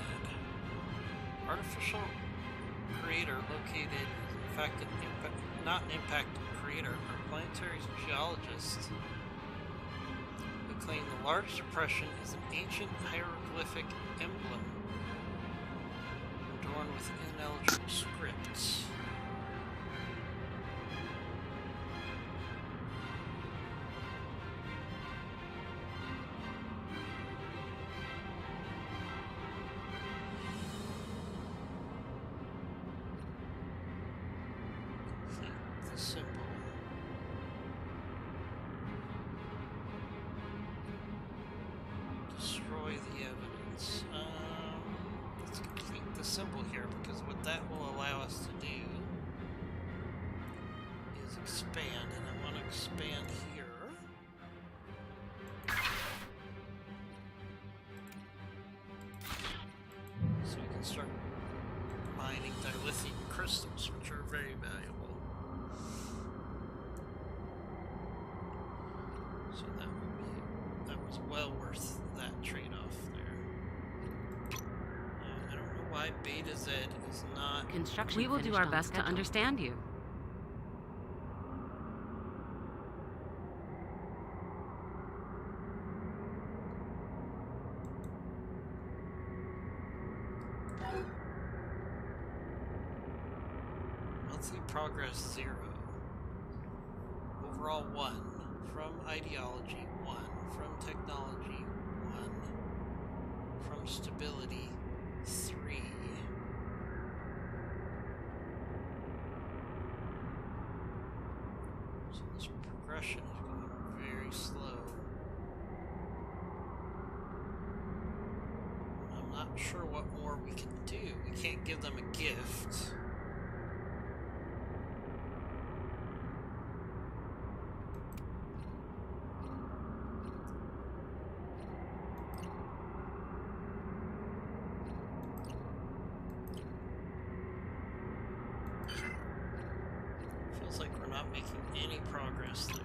Artificial creator located, in fact, not an impacted creator. Our planetary geologist who claim the large depression is an ancient hieroglyphic emblem adorned with ineligible scripts. The symbol. Destroy the evidence. Let's complete the symbol here, because what that will allow us to do is expand, and I want to expand here. So we can start mining dilithium crystals, which are very valuable. So that was well worth that trade-off there. I don't know why Beta Z is not. Construction. We will do finished our on best to schedule. understand you. Monthly progress 0. Overall 1. From ideology 1. From technology 1. From stability 3. So this progression is going very slow. I'm not sure what more we can do. We can't give them a gift. Feels like we're not making any progress there.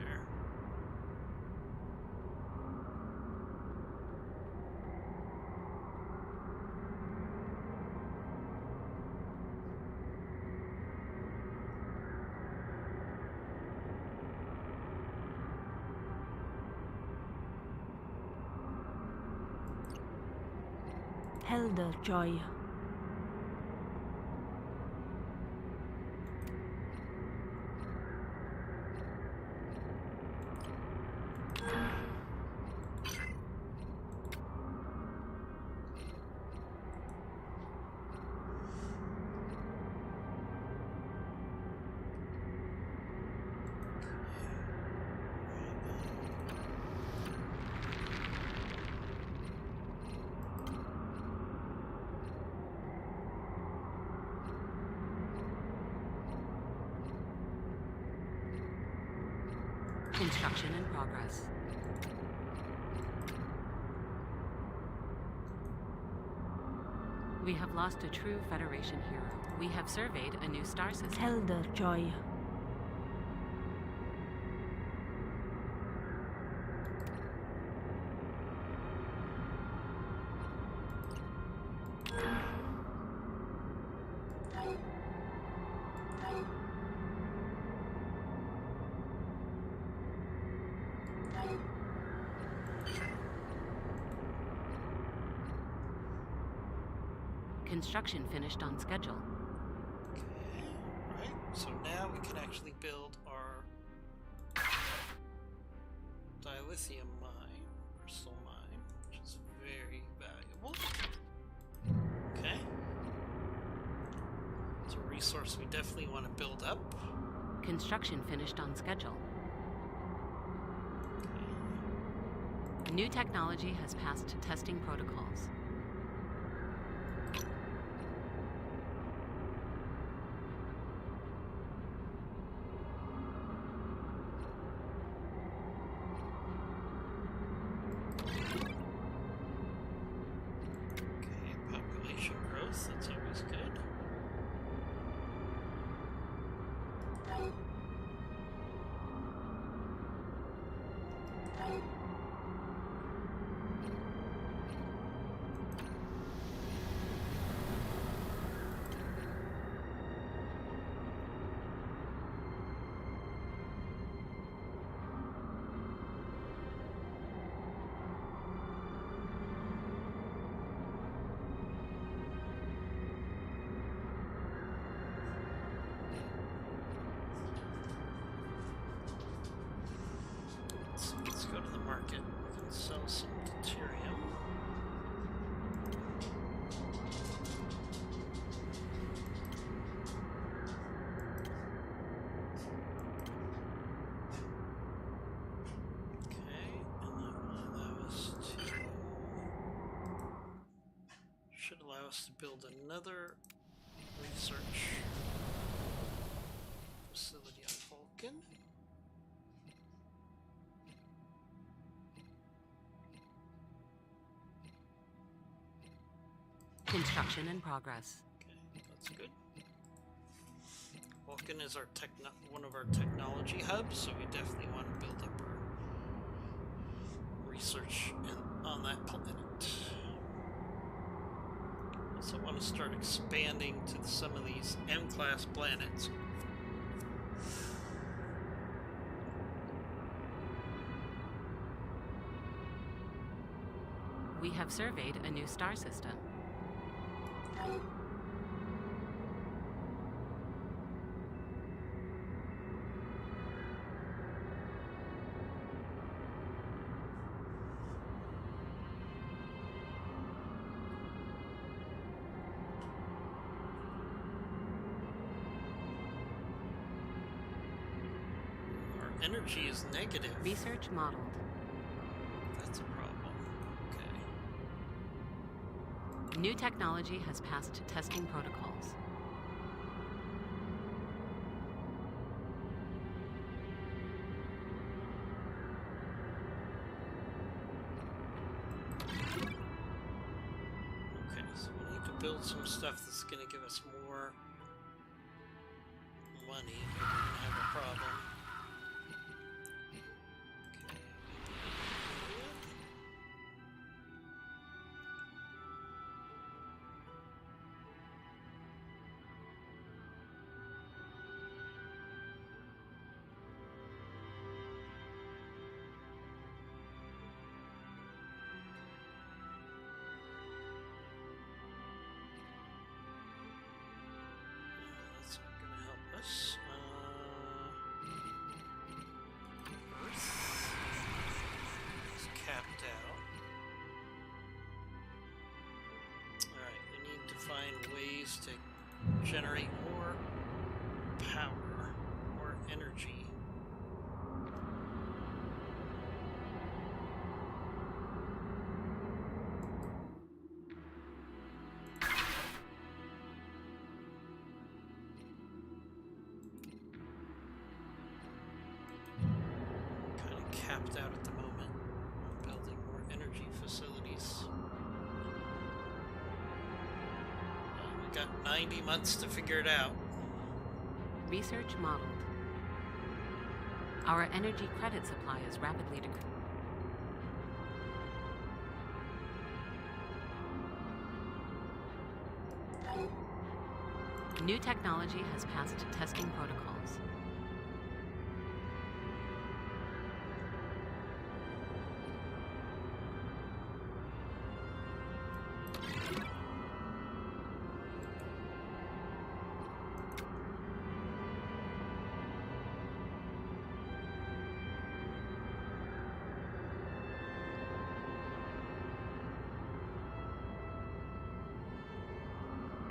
Elder Joy. Construction in progress. We have lost a true Federation hero. We have surveyed a new star system. Elder Joy. Construction finished on schedule. Okay, right. So now we can actually build our dilithium mine, crystal mine, which is very valuable. Okay. It's a resource we definitely want to build up. Construction finished on schedule. New technology has passed testing protocols. Okay, population growth, that's always good. us to build another research facility on Vulcan. Construction in progress. Okay, that's good. Vulcan is our one of our technology hubs, so we definitely want to build up our research on that planet. Also want to start expanding to some of these M-class planets. We have surveyed a new star system. Our energy is negative. Research modeled. That's a problem. Okay. New technology has passed testing protocols. Okay, so we need to build some stuff that's going to give us more money. We're going to have a problem. Okay. That's not going to help us. Earth is capped out. Alright, we need to find ways to generate more power, more energy. Kind of capped out at the moment. Building more energy facilities. We got 90 months to figure it out. Research modeled. Our energy credit supply is rapidly decreasing. New technology has passed testing protocols.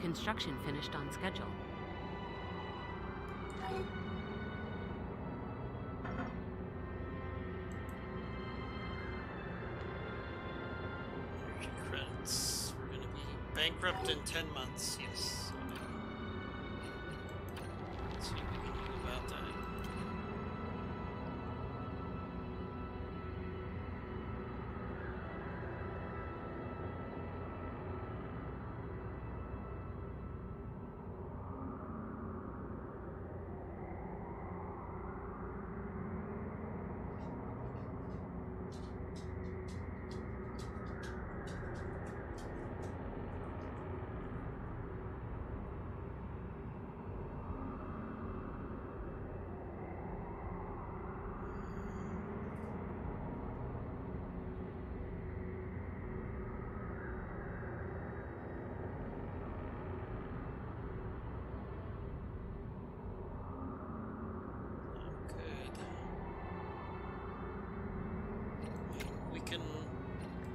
Construction finished on schedule. Energy credits. We're going to be bankrupt in 10 months. Yes. Let's see what we can do about that. Good. We can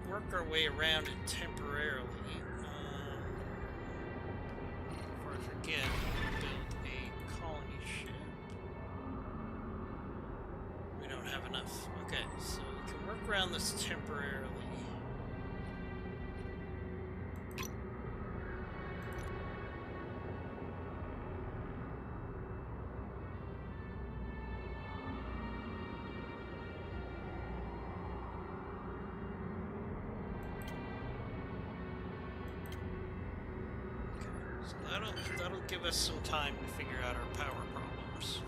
work our way around it temporarily. Before I forget, we'll build a colony ship. We don't have enough. Okay, so we can work around this temporarily. So that'll give us some time to figure out our power problems.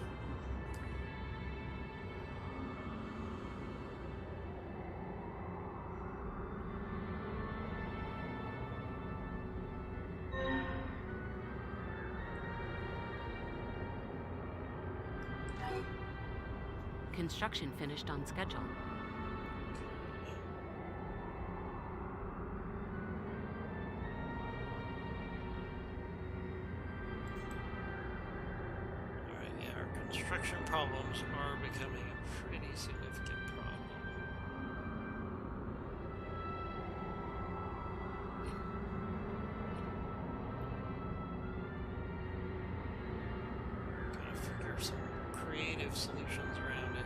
Construction finished on schedule. Alright, yeah, our construction problems are becoming a pretty significant problem. Gotta figure some creative solutions around it.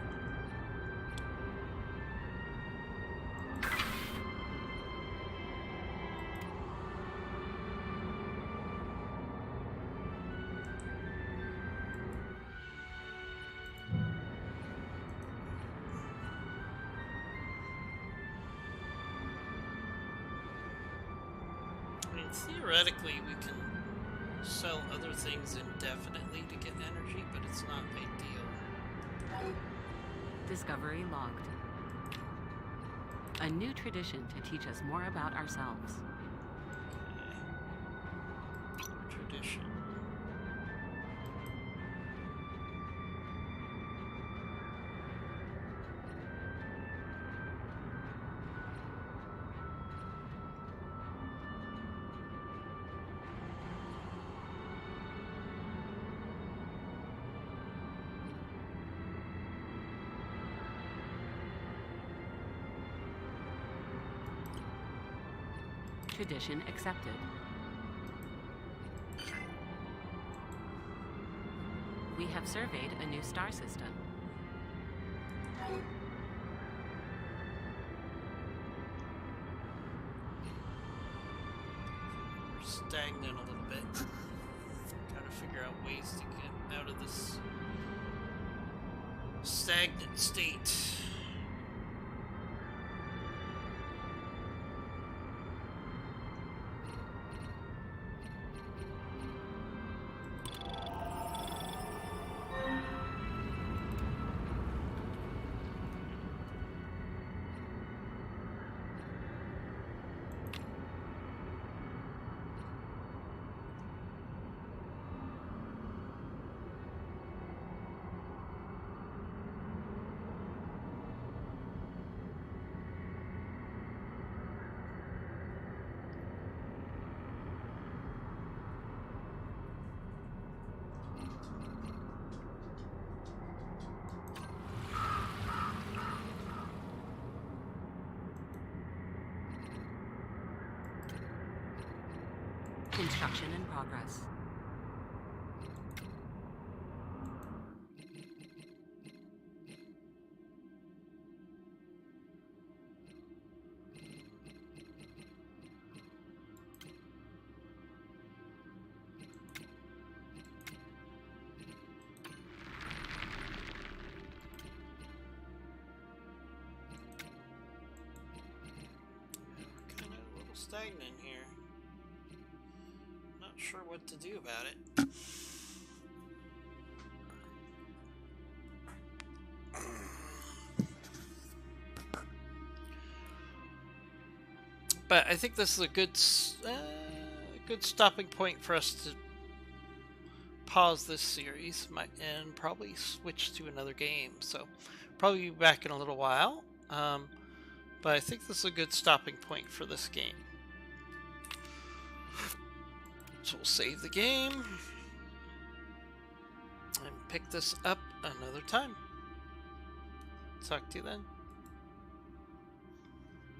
I mean, theoretically, we can sell other things indefinitely to get energy, but it's not ideal. Discovery logged. A new tradition to teach us more about ourselves. Okay. Tradition. Tradition accepted. We have surveyed a new star system. We're stagnant a little bit. Gotta figure out ways to get out of this stagnant state. Construction in progress. Kind of a little stagnant here. Not sure what to do about it. But I think this is a good stopping point for us to pause this series and probably switch to another game. So probably be back in a little while. But I think this is a good stopping point for this game. So we'll save the game and pick this up another time. Talk to you then.